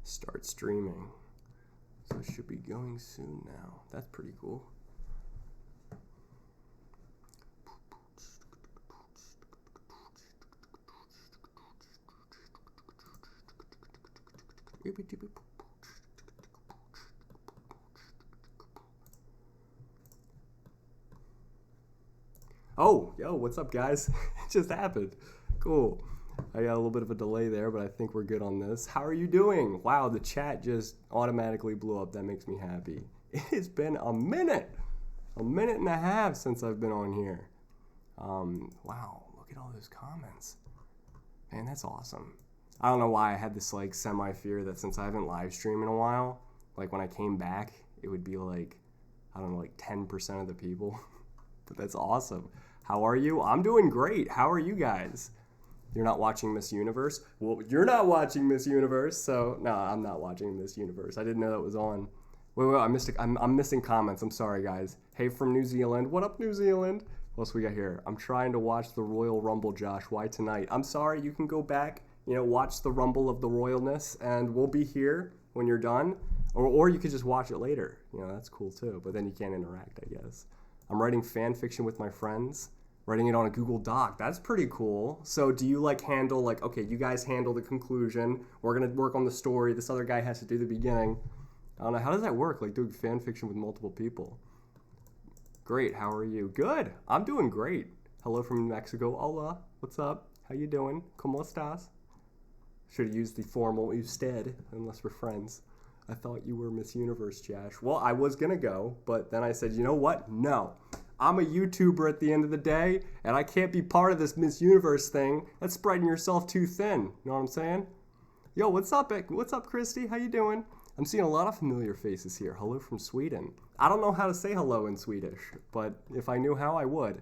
Start streaming. So it should be going soon now. That's pretty cool. Oh, yo, what's up, guys? It just happened. Cool. I got a little bit of a delay there, but I think we're good on this. How are you doing? Wow, the chat just automatically blew up. That makes me happy. It has been a minute and a half since I've been on here. Wow, look at all those comments. Man, that's awesome. I don't know why I had this like semi-fear that since I haven't live streamed in a while, like when I came back, it would be like, I don't know, like 10% of the people. But that's awesome. How are you? I'm doing great. How are you guys? You're not watching Miss Universe? Well, you're not watching Miss Universe, so no, I'm not watching Miss Universe. I didn't know that was on. Wait, I missed it. I'm missing comments. I'm sorry, guys. Hey, from New Zealand. What up, New Zealand? What else we got here? I'm trying to watch the Royal Rumble, Josh. Why tonight? I'm sorry. You can go back, watch the Rumble of the Royalness, and we'll be here when you're done. Or you could just watch it later. That's cool too. But then you can't interact, I guess. I'm writing fan fiction with my friends. Writing it on a Google Doc. That's pretty cool. So do you handle okay, you guys handle the conclusion. We're going to work on the story. This other guy has to do the beginning. I don't know. How does that work? Doing fan fiction with multiple people. Great. How are you? Good. I'm doing great. Hello from New Mexico. Hola. What's up? How you doing? ¿Cómo estás? Should have used the formal usted unless we're friends. I thought you were Miss Universe, Josh. Well, I was going to go, but then I said, you know what? No. I'm a YouTuber at the end of the day, and I can't be part of this Miss Universe thing. That's spreading yourself too thin. You know what I'm saying? Yo, what's up, What's up, Christy? How you doing? I'm seeing a lot of familiar faces here. Hello from Sweden. I don't know how to say hello in Swedish, but if I knew how, I would.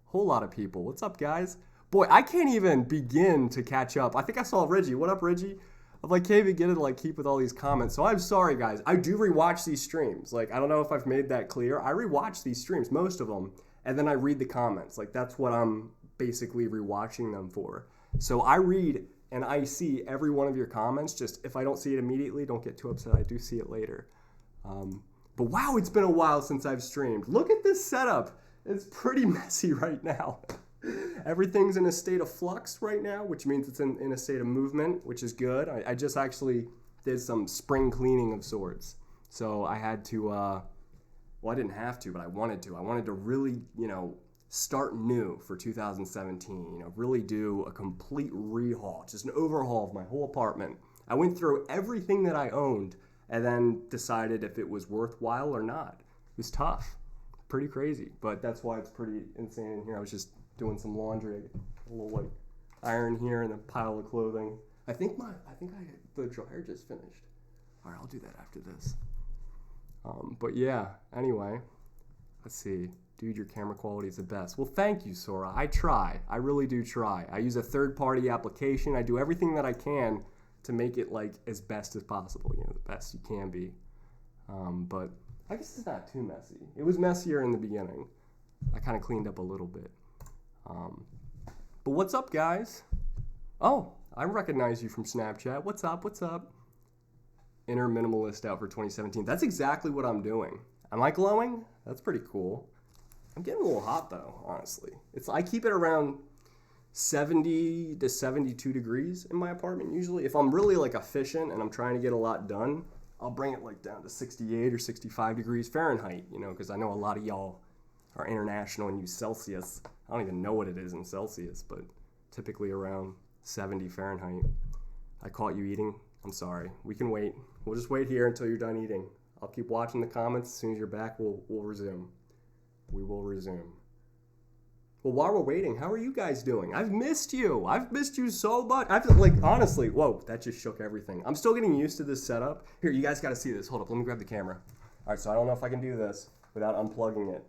Whole lot of people. What's up, guys? Boy, I can't even begin to catch up. I think I saw Reggie. What up, Reggie? I'm can't begin to keep with all these comments. So I'm sorry, guys. I do rewatch these streams. I don't know if I've made that clear. I rewatch these streams, most of them, and then I read the comments. That's what I'm basically rewatching them for. So I read and I see every one of your comments. Just if I don't see it immediately, don't get too upset. I do see it later. But wow, it's been a while since I've streamed. Look at this setup. It's pretty messy right now. Everything's in a state of flux right now, which means it's in a state of movement, which is good. I just actually did some spring cleaning of sorts. So I had to, I didn't have to, but I wanted to. I wanted to really, start new for 2017, really do a complete rehaul, just an overhaul of my whole apartment. I went through everything that I owned and then decided if it was worthwhile or not. It was tough, pretty crazy, but that's why it's pretty insane in here. I was just doing some laundry, a little iron here and a pile of clothing. I think the dryer just finished. All right, I'll do that after this. But yeah, anyway, let's see. Dude, your camera quality is the best. Well, thank you, Sora. I try. I really do try. I use a third-party application. I do everything that I can to make it as best as possible. The best you can be. But I guess it's not too messy. It was messier in the beginning. I kind of cleaned up a little bit. But what's up, guys? Oh, I recognize you from Snapchat. What's up? What's up? Inner minimalist out for 2017. That's exactly what I'm doing. Am I glowing? That's pretty cool. I'm getting a little hot though, honestly. I keep it around 70 to 72 degrees in my apartment usually. If I'm really efficient and I'm trying to get a lot done, I'll bring it down to 68 or 65 degrees Fahrenheit, because I know a lot of y'all are international and use Celsius. I don't even know what it is in Celsius, but typically around 70 Fahrenheit. I caught you eating. I'm sorry. We can wait. We'll just wait here until you're done eating. I'll keep watching the comments. As soon as you're back, we'll resume. We will resume. Well, while we're waiting, how are you guys doing? I've missed you. I've missed you so much. Honestly, whoa, that just shook everything. I'm still getting used to this setup. Here, you guys got to see this. Hold up. Let me grab the camera. All right, so I don't know if I can do this without unplugging it.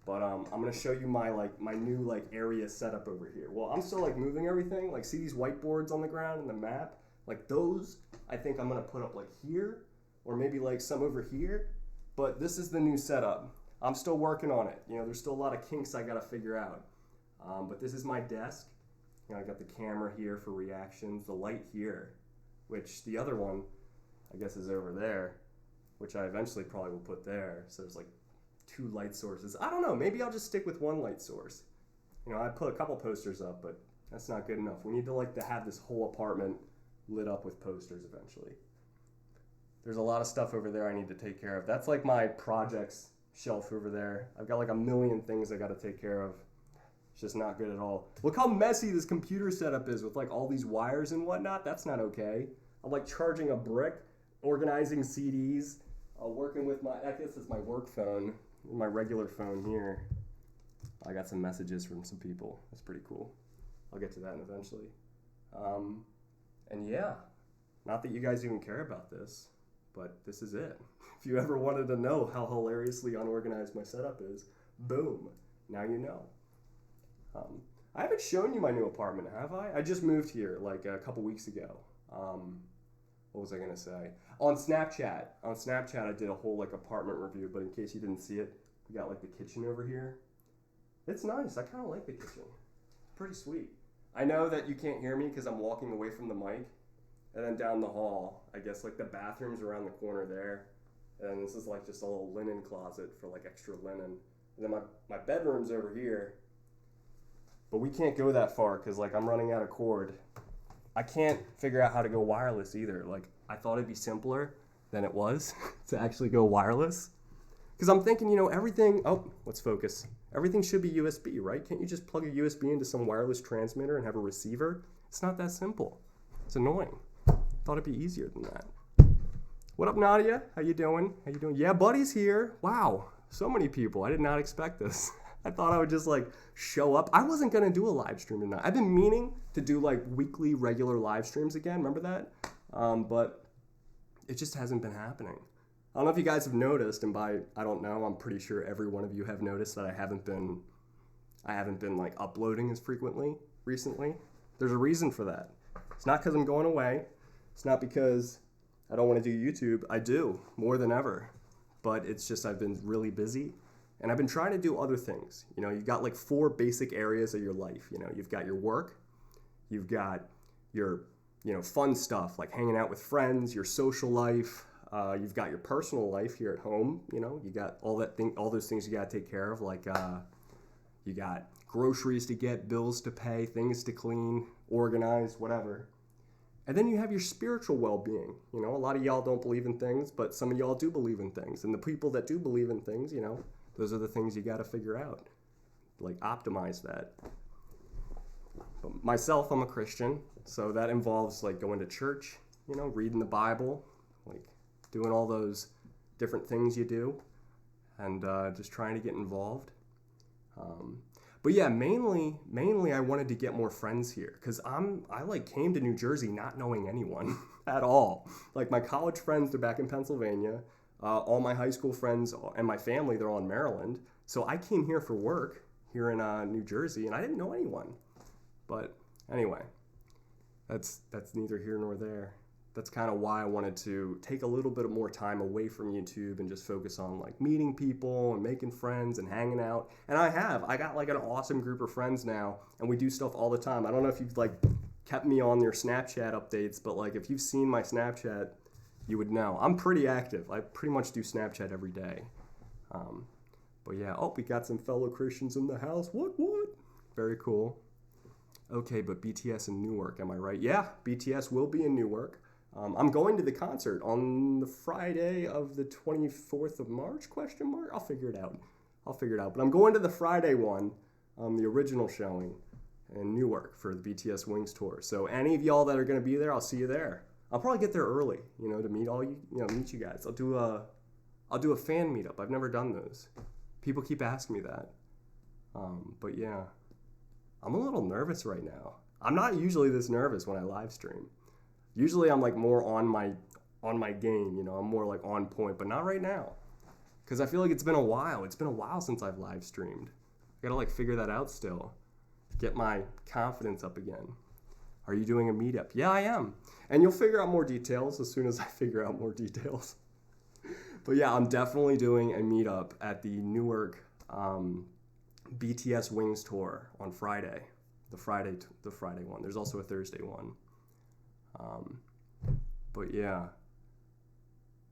But I'm going to show you my new area setup over here. Well, I'm still moving everything. See these whiteboards on the ground and the map? Those, I think I'm going to put up here or maybe some over here. But this is the new setup. I'm still working on it. There's still a lot of kinks I got to figure out. But this is my desk. I got the camera here for reactions, the light here, which the other one, I guess is over there, which I eventually probably will put there. So there's like 2 light sources. I don't know, maybe I'll just stick with 1 light source. You know, I put a couple posters up, but that's not good enough. We need to have this whole apartment lit up with posters eventually. There's a lot of stuff over there I need to take care of. That's like my projects shelf over there. I've got like a million things I got to take care of. It's just not good at all. Look how messy this computer setup is with like all these wires and whatnot. That's not okay. I'm like charging a brick, organizing CDs, working with I guess it's my work phone, my regular phone here. I got some messages from some people. That's pretty cool. I'll get to that eventually. And yeah, not that you guys even care about this, but this is it. If you ever wanted to know how hilariously unorganized my setup is, boom, now you know. I haven't shown you my new apartment, have I? I just moved here like a couple weeks ago. What was I gonna say? On Snapchat I did a whole like apartment review, but in case you didn't see it, we got like the kitchen over here. It's nice. I kind of like the kitchen. It's pretty sweet. I know that you can't hear me because I'm walking away from the mic. And then down the hall, I guess like the bathroom's around the corner there. And this is like just a little linen closet for like extra linen. And then my bedroom's over here. But we can't go that far because like I'm running out of cord. I can't figure out how to go wireless either. Like I thought it'd be simpler than it was to actually go wireless. Because I'm thinking, everything, let's focus. Everything should be USB, right? Can't you just plug a USB into some wireless transmitter and have a receiver? It's not that simple. It's annoying. Thought it'd be easier than that. What up, Nadia? How you doing? Yeah, Buddy's here. Wow, so many people. I did not expect this. I thought I would just like show up. I wasn't gonna do a live stream tonight. I've been meaning to do like weekly regular live streams again. Remember that? But it just hasn't been happening. I don't know if you guys have noticed, and I don't know, I'm pretty sure every one of you have noticed that I haven't been like uploading as frequently recently. There's a reason for that. It's not because I'm going away. It's not because I don't want to do YouTube. I do, more than ever. But it's just I've been really busy, and I've been trying to do other things. You've got like 4 basic areas of your life. You've got your work, you've got your, fun stuff like hanging out with friends, your social life. You've got your personal life here at home. You got all those things you got to take care of. Like you got groceries to get, bills to pay, things to clean, organize, whatever. And then you have your spiritual well-being. A lot of y'all don't believe in things, but some of y'all do believe in things. And the people that do believe in things, those are the things you got to figure out. Like optimize that. But myself, I'm a Christian, so that involves like going to church, reading the Bible, like doing all those different things you do, and just trying to get involved. But yeah, mainly I wanted to get more friends here because I like came to New Jersey not knowing anyone at all. Like my college friends, they're back in Pennsylvania. All my high school friends and my family, they're all in Maryland. So I came here for work here in New Jersey, and I didn't know anyone. But anyway, that's neither here nor there. That's kind of why I wanted to take a little bit more time away from YouTube and just focus on like meeting people and making friends and hanging out. And I got like an awesome group of friends now, and we do stuff all the time. I don't know if you've like kept me on your Snapchat updates, but like if you've seen my Snapchat, you would know. I'm pretty active. I pretty much do Snapchat every day. But yeah, we got some fellow Christians in the house. What? Very cool. Okay, but BTS in Newark, am I right? Yeah, BTS will be in Newark. I'm going to the concert on the Friday of the 24th of March, ? I'll figure it out. But I'm going to the Friday one, the original showing in Newark for the BTS Wings tour. So any of y'all that are going to be there, I'll see you there. I'll probably get there early, to meet all you, meet you guys. I'll do a fan meetup. I've never done those. People keep asking me that. But yeah, I'm a little nervous right now. I'm not usually this nervous when I live stream. Usually I'm like more on my game, I'm more like on point, but not right now. Because I feel like it's been a while. It's been a while since I've live streamed. I gotta like figure that out still. Get my confidence up again. Are you doing a meetup? Yeah, I am. And you'll figure out more details as soon as I figure out more details. But yeah, I'm definitely doing a meetup at the Newark BTS Wings tour on Friday. The Friday one. There's also a Thursday one. But yeah,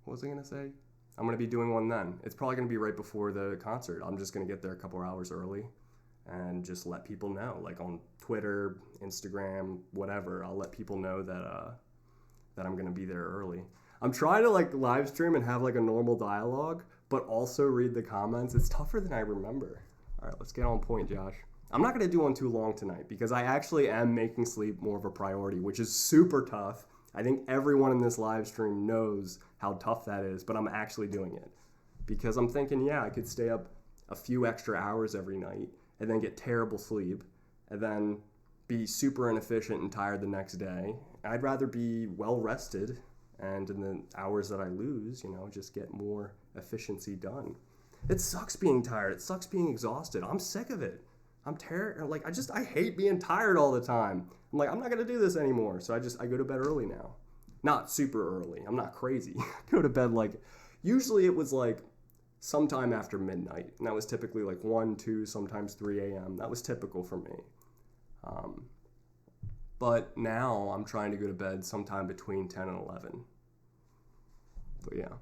What was I going to say? I'm going to be doing one then. It's probably going to be right before the concert. I'm just going to get there a couple hours early and just let people know, like on Twitter, Instagram, whatever. I'll let people know that I'm going to be there early. I'm trying to like live stream and have like a normal dialogue, but also read the comments. It's tougher than I remember. All right, let's get on point, Josh. I'm not going to do one too long tonight because I actually am making sleep more of a priority, which is super tough. I think everyone in this live stream knows how tough that is, but I'm actually doing it because I'm thinking, yeah, I could stay up a few extra hours every night and then get terrible sleep and then be super inefficient and tired the next day. I'd rather be well rested and in the hours that I lose, just get more efficiency done. It sucks being tired. It sucks being exhausted. I'm sick of it. I'm tired. Like, I hate being tired all the time. I'm like, I'm not going to do this anymore. So I go to bed early now. Not super early. I'm not crazy. I go to bed usually it was sometime after midnight. And that was typically 1, 2, sometimes 3 a.m. That was typical for me. But now I'm trying to go to bed sometime between 10 and 11. But yeah.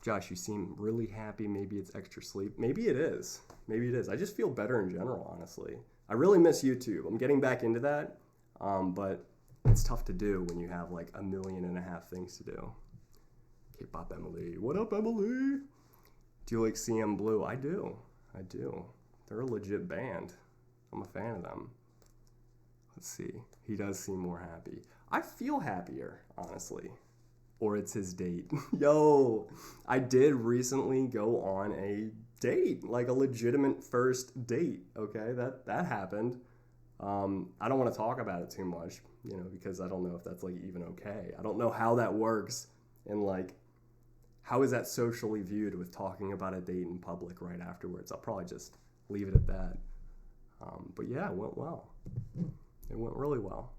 Josh, you seem really happy. Maybe it's extra sleep. Maybe it is. I just feel better in general, honestly. I really miss YouTube. I'm getting back into that. But it's tough to do when you have 1.5 million things to do. K-pop Emily. What up, Emily? Do you like CM Blue? I do. They're a legit band. I'm a fan of them. Let's see. He does seem more happy. I feel happier, honestly. Or it's his date. Yo, I did recently go on a date, a legitimate first date, okay? That happened. I don't want to talk about it too much, because I don't know if that's even okay. I don't know how that works and how is that socially viewed with talking about a date in public right afterwards. I'll probably just leave it at that. But yeah, it went well. It went really well.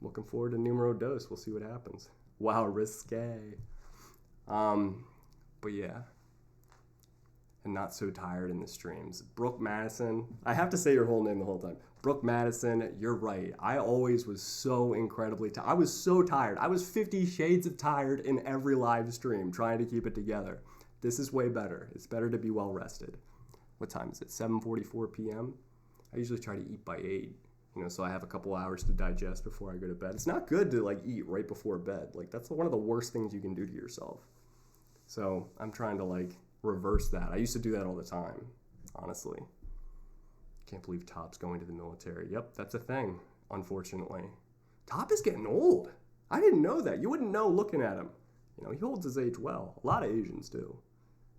Looking forward to numero dos. We'll see what happens. Wow, risque. But yeah. And not so tired in the streams. Brooke Madison. I have to say your whole name the whole time. Brooke Madison, you're right. I always was so incredibly tired. I was so tired. I was 50 shades of tired in every live stream trying to keep it together. This is way better. It's better to be well rested. What time is it? 7:44 p.m.? I usually try to eat by 8. So I have a couple hours to digest before I go to bed. It's not good to eat right before bed. That's one of the worst things you can do to yourself. So I'm trying to reverse that. I used to do that all the time, honestly. Can't believe Top's going to the military. Yep, that's a thing, unfortunately. Top is getting old. I didn't know that. You wouldn't know looking at him. He holds his age well. A lot of Asians do.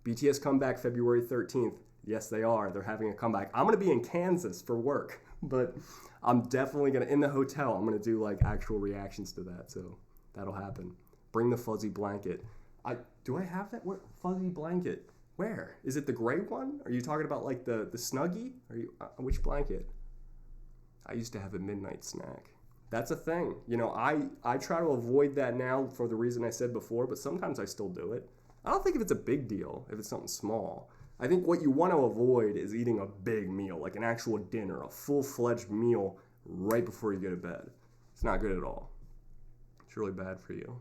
BTS comeback February 13th. Yes, they are. They're having a comeback. I'm going to be in Kansas for work, but I'm definitely going to, in the hotel, I'm going to do actual reactions to that. So that'll happen. Bring the fuzzy blanket. Do I have that fuzzy blanket? Where? Is it the gray one? Are you talking about the Snuggie? Which blanket? I used to have a midnight snack. That's a thing. I try to avoid that now for the reason I said before, but sometimes I still do it. I don't think if it's a big deal, if it's something small. I think what you want to avoid is eating a big meal, an actual dinner, a full-fledged meal right before you go to bed. It's not good at all. It's really bad for you.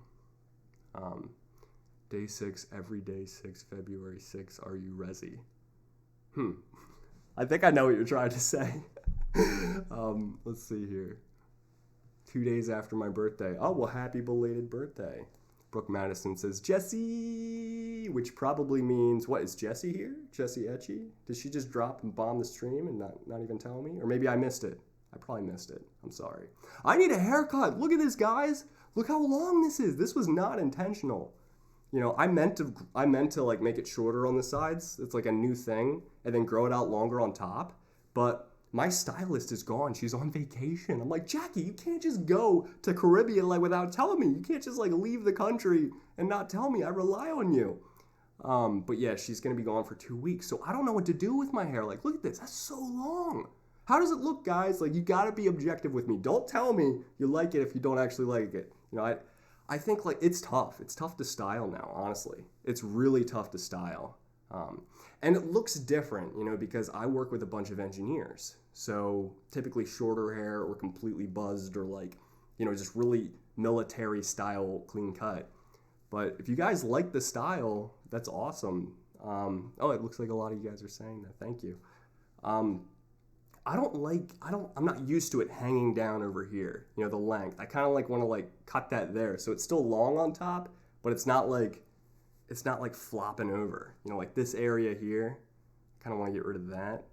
Day 6, every day 6, February 6, are you resi? I think I know what you're trying to say. Let's see here. 2 days after my birthday. Oh, well, happy belated birthday. Brooke Madison says, Jessie, which probably means, what, is Jessie here? Jessie Etchy? Did she just drop and bomb the stream and not even tell me? Or maybe I missed it. I probably missed it. I'm sorry. I need a haircut. Look at this, guys. Look how long this is. This was not intentional. I meant to make it shorter on the sides. It's a new thing, and then grow it out longer on top. But my stylist is gone. She's on vacation. I'm like, Jackie, you can't just go to Caribbean without telling me. You can't just leave the country and not tell me. I rely on you. But yeah, she's gonna be gone for 2 weeks, so I don't know what to do with my hair. Look at this. That's so long. How does it look, guys? You gotta be objective with me. Don't tell me you like it if you don't actually like it. I think it's tough. It's tough to style now, honestly. It's really tough to style. And it looks different, because I work with a bunch of engineers. So typically shorter hair or completely buzzed or just really military style clean cut. But if you guys like the style, that's awesome. Oh, it looks like a lot of you guys are saying that. Thank you. I'm not used to it hanging down over here, the length. I kind of want to cut that there. So it's still long on top, but it's not like flopping over, like this area here. Kind of want to get rid of that.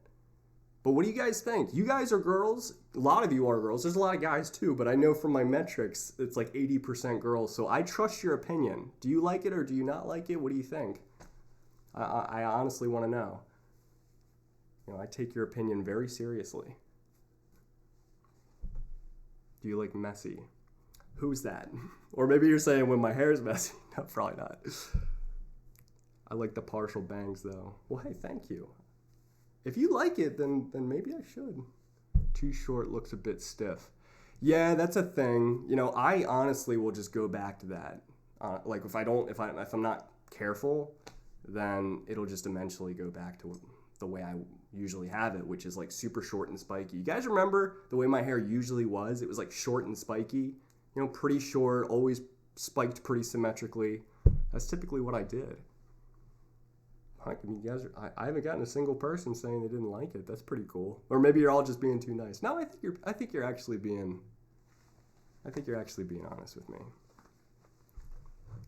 But what do you guys think? You guys are girls. A lot of you are girls. There's a lot of guys too, but I know from my metrics, it's like 80% girls. So I trust your opinion. Do you like it or do you not like it? What do you think? I honestly want to know. I take your opinion very seriously. Do you like messy? Who's that? Or maybe you're saying when my hair is messy. No, probably not. I like the partial bangs though. Well, hey, thank you. If you like it, then maybe I should. Too short looks a bit stiff. Yeah, that's a thing. I honestly will just go back to that. If I'm not careful, then it'll just eventually go back to the way I usually have it, which is like super short and spiky. You guys remember the way my hair usually was? It was like short and spiky, pretty short, always spiked pretty symmetrically. That's typically what I did. I mean, you guys I haven't gotten a single person saying they didn't like it. That's pretty cool. Or maybe you're all just being too nice. No, I think you're actually being honest with me.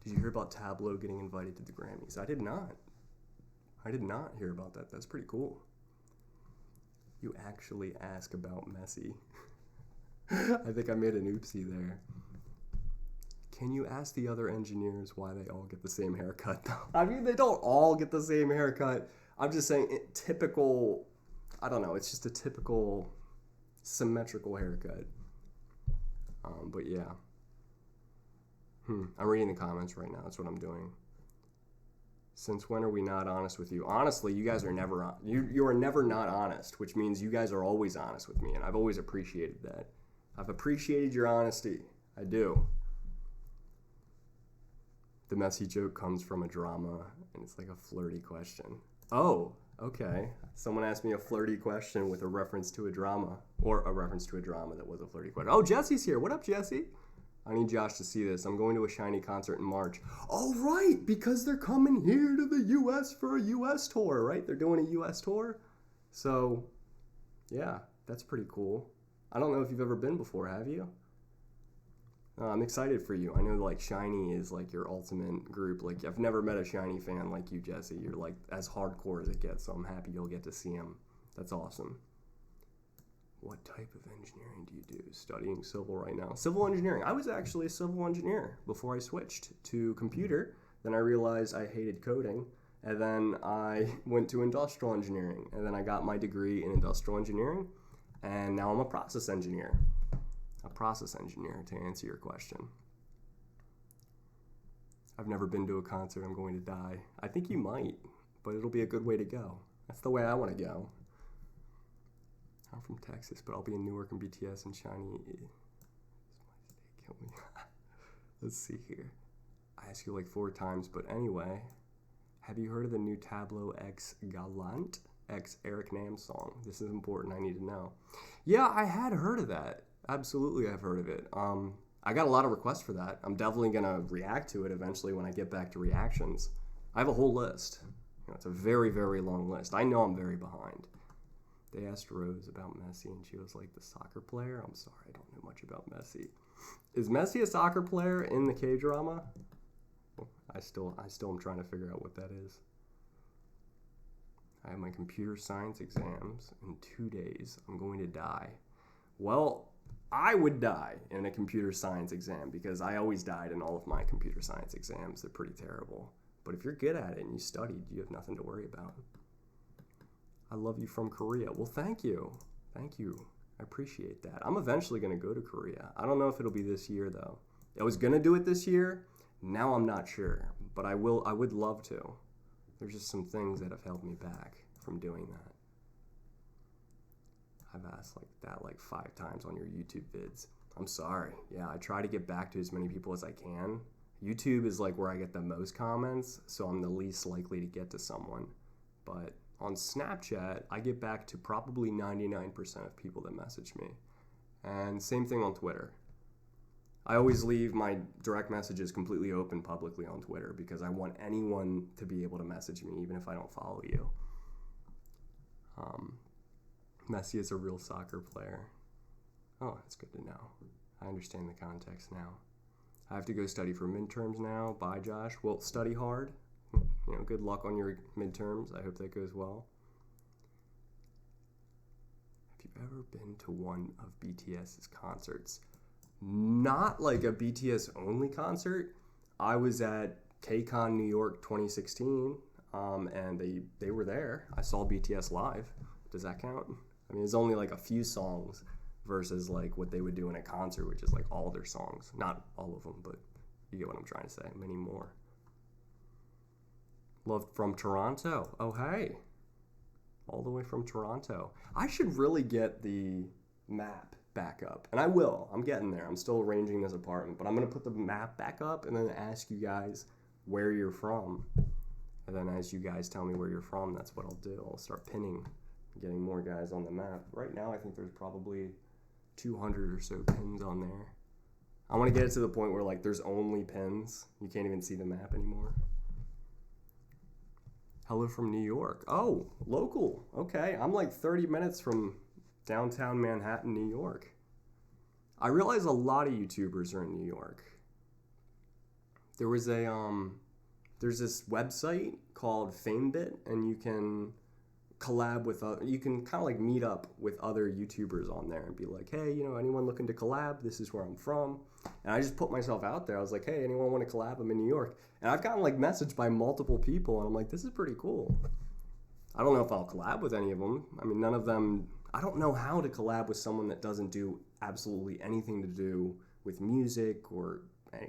Did you hear about Tableau getting invited to the Grammys? I did not hear about that. That's pretty cool. You actually ask about messy. I think I made an oopsie there. Can you ask the other engineers why they all get the same haircut? I mean, they don't all get the same haircut. I'm just saying typical, I don't know, it's just a typical symmetrical haircut. But yeah. I'm reading the comments right now. That's what I'm doing. Since when are we not honest with you? Honestly, you guys are never you are never not honest, which means you guys are always honest with me, and I've always appreciated that. I've appreciated your honesty. I do. The messy joke comes from a drama, and it's like a flirty question. Oh, okay. Someone asked me a flirty question with a reference to a drama, or a reference to a drama that was a flirty question. Oh, Jesse's here. What up, Jesse? I need Josh to see this. I'm going to a Shiny concert in March. Oh, right, because they're coming here to the U.S. for a U.S. tour, right? They're doing a U.S. tour. So, yeah, that's pretty cool. I don't know if you've ever been before, have you? I'm excited for you. I know like Shiny is like your ultimate group. Like I've never met a Shiny fan like you, Jesse. You're like as hardcore as it gets, so I'm happy you'll get to see him. That's awesome. What type of engineering do you do? Studying civil right now. Civil engineering. I was actually a civil engineer before I switched to computer. Then I realized I hated coding. And then I went to industrial engineering. And then I got my degree in industrial engineering. And now I'm a process engineer. A process engineer, to answer your question. I've never been to a concert. I'm going to die. I think you might, but it'll be a good way to go. That's the way I want to go. I'm from Texas, but I'll be in Newark and BTS and Shiny. Kill me. Let's see here. I asked you like 4 times, but anyway, have you heard of the new Tableau X Galant X Eric Nam song? This is important. I need to know. Yeah, I had heard of that. Absolutely, I've heard of it. I got a lot of requests for that. I'm definitely going to react to it eventually when I get back to reactions. I have a whole list. It's a very, very long list. I know I'm very behind. They asked Rose about Messi, and she was like, the soccer player? I'm sorry, I don't know much about Messi. Is Messi a soccer player in the K-drama? I still am trying to figure out what that is. I have my computer science exams in 2 days. I'm going to die. Well, I would die in a computer science exam because I always died in all of my computer science exams. They're pretty terrible. But if you're good at it and you studied, you have nothing to worry about. I love you from Korea. Well, thank you. Thank you. I appreciate that. I'm eventually going to go to Korea. I don't know if it'll be this year, though. I was going to do it this year. Now I'm not sure. But I would love to. There's just some things that have held me back from doing that. I've asked like 5 times on your YouTube vids. I'm sorry. Yeah, I try to get back to as many people as I can. YouTube is like where I get the most comments, so I'm the least likely to get to someone. But on Snapchat, I get back to probably 99% of people that message me. And same thing on Twitter. I always leave my direct messages completely open publicly on Twitter because I want anyone to be able to message me, even if I don't follow you. Messi is a real soccer player. Oh, that's good to know. I understand the context now. I have to go study for midterms now. Bye, Josh. Well, study hard. Good luck on your midterms. I hope that goes well. Have you ever been to one of BTS's concerts? Not like a BTS only concert. I was at KCON New York 2016, and they were there. I saw BTS live. Does that count? I mean, there's only like a few songs versus like what they would do in a concert, which is like all their songs. Not all of them, but you get what I'm trying to say. Many more. Love from Toronto. Oh, hey. All the way from Toronto. I should really get the map back up. And I will. I'm getting there. I'm still arranging this apartment. But I'm going to put the map back up and then ask you guys where you're from. And then as you guys tell me where you're from, that's what I'll do. I'll start pinning, getting more guys on the map. Right now, I think there's probably 200 or so pins on there. I want to get it to the point where like there's only pins. You can't even see the map anymore. Hello from New York. Oh, local. Okay, I'm like 30 minutes from downtown Manhattan, New York. I realize a lot of YouTubers are in New York. There's this website called FameBit, and you can collab with, you can kind of like meet up with other YouTubers on there and be like, hey, anyone looking to collab? This is where I'm from. And I just put myself out there. I was like, hey, anyone want to collab? I'm in New York. And I've gotten like messaged by multiple people, and I'm like, this is pretty cool. I don't know if I'll collab with any of them. I mean, none of them, I don't know how to collab with someone that doesn't do absolutely anything to do with music or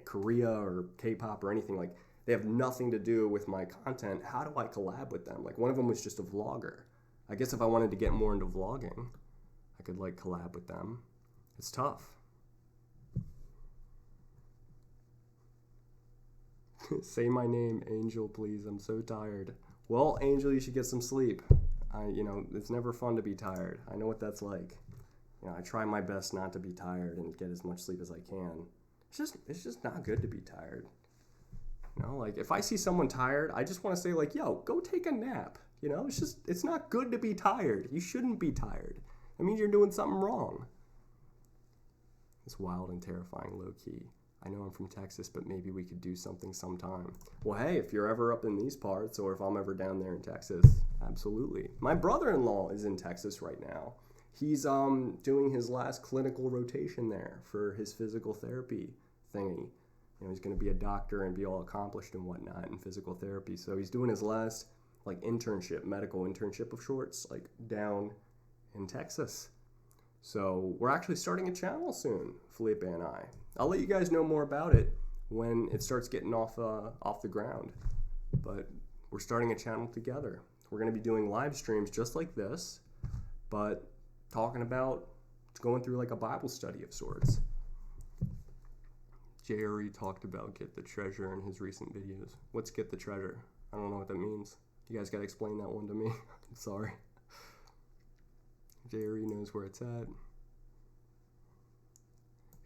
Korea or K-pop or anything. Like, they have nothing to do with my content. How do I collab with them? Like, one of them was just a vlogger. I guess if I wanted to get more into vlogging, I could like collab with them. It's tough. Say my name, Angel, please. I'm so tired. Well, Angel, you should get some sleep. It's never fun to be tired. I know what that's like. I try my best not to be tired and get as much sleep as I can. It's just not good to be tired. Like if I see someone tired, I just want to say like, yo, go take a nap. It's not good to be tired. You shouldn't be tired. That means you're doing something wrong. It's wild and terrifying, low key. I know I'm from Texas, but maybe we could do something sometime. Well, hey, if you're ever up in these parts or if I'm ever down there in Texas, absolutely. My brother-in-law is in Texas right now. He's doing his last clinical rotation there for his physical therapy thingy. He's going to be a doctor and be all accomplished and whatnot in physical therapy. So he's doing his last like internship, medical internship of sorts, like down in Texas. So we're actually starting a channel soon, Felipe and I. I'll let you guys know more about it when it starts getting off the ground. But we're starting a channel together. We're going to be doing live streams just like this, but talking about going through like a Bible study of sorts. Jerry talked about Get the Treasure in his recent videos. What's Get the Treasure? I don't know what that means. You guys got to explain that one to me. I'm sorry. Jerry knows where it's at.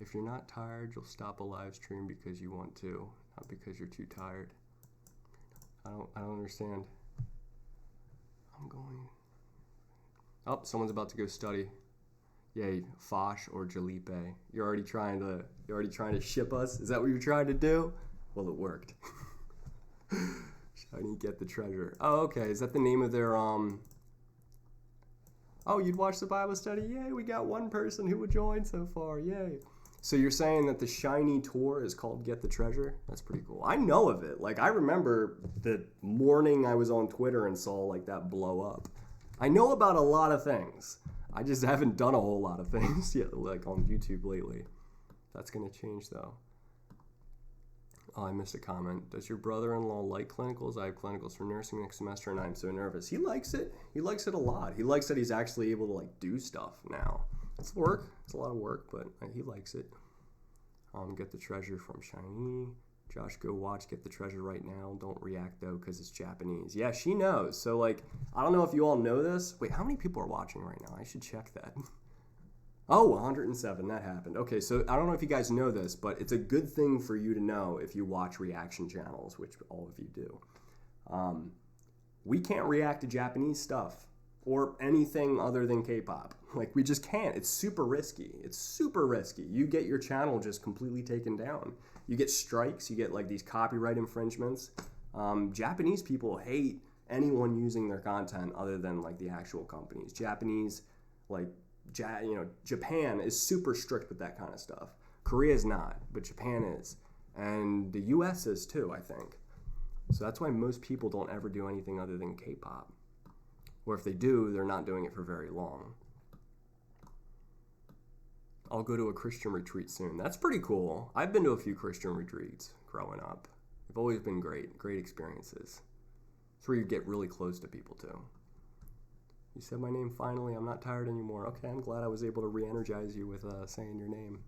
If you're not tired, you'll stop a live stream because you want to, not because you're too tired. I don't understand. I'm going. Oh, someone's about to go study. Yay, Fosh or Jalipe. You're already trying to ship us? Is that what you're trying to do? Well, it worked. Shiny Get the Treasure. Oh, okay. Is that the name of their Oh, you'd watch the Bible study? Yay, we got one person who would join so far. Yay. So you're saying that the Shiny tour is called Get the Treasure? That's pretty cool. I know of it. Like, I remember the morning I was on Twitter and saw, like, that blow up. I know about a lot of things. I just haven't done a whole lot of things yet, like, on YouTube lately. That's going to change, though. Oh, I missed a comment. Does your brother-in-law like clinicals? I have clinicals for nursing next semester, and I'm so nervous. He likes it. He likes it a lot. He likes that he's actually able to, like, do stuff now. It's work. It's a lot of work, but he likes it. Get the Treasure from Shiny. Josh, go watch Get the Treasure right now. Don't react, though, because it's Japanese. Yeah, she knows. So, like, I don't know if you all know this. Wait, how many people are watching right now? I should check that. Oh, 107. That happened. Okay, so I don't know if you guys know this, but it's a good thing for you to know if you watch reaction channels, which all of you do. Um, we can't react to Japanese stuff or anything other than K-pop. Like, we just can't. It's super risky. It's super risky. You get your channel just completely taken down. You get strikes. You get like these copyright infringements. Japanese people hate anyone using their content other than like the actual companies. Japanese, like, Japan is super strict with that kind of stuff. Korea is not, but Japan is. And the US is too, I think. So that's why most people don't ever do anything other than K-pop. Or if they do, they're not doing it for very long. I'll go to a Christian retreat soon. That's pretty cool. I've been to a few Christian retreats growing up. They've always been great experiences. It's where you get really close to people too. You said my name finally. I'm not tired anymore. Okay, I'm glad I was able to re-energize you with saying your name.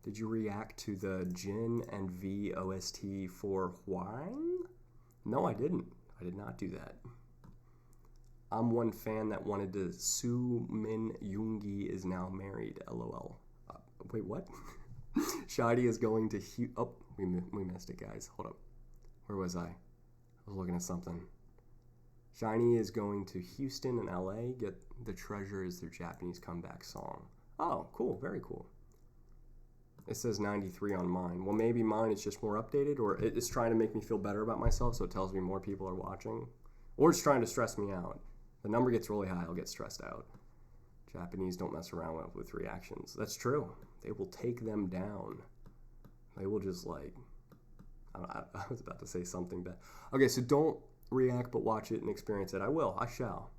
Did you react to the Jin and V OST for Huang? No, I didn't. I did not do that. I'm one fan that wanted to Soo Min Yoongi is now married. LOL. Wait, what? Shadi is going to oh, we missed it, guys. Hold up. Where was I? I was looking at something. Shiny is going to Houston and LA. Get the Treasure is their Japanese comeback song. Oh, cool. Very cool. It says 93 on mine. Well, maybe mine is just more updated, or it's trying to make me feel better about myself, so it tells me more people are watching. Or it's trying to stress me out. The number gets really high, I'll get stressed out. Japanese don't mess around with reactions. That's true. They will take them down. They will just like... I was about to say something bad. Okay, so don't react, but watch it and experience it. I will. I shall.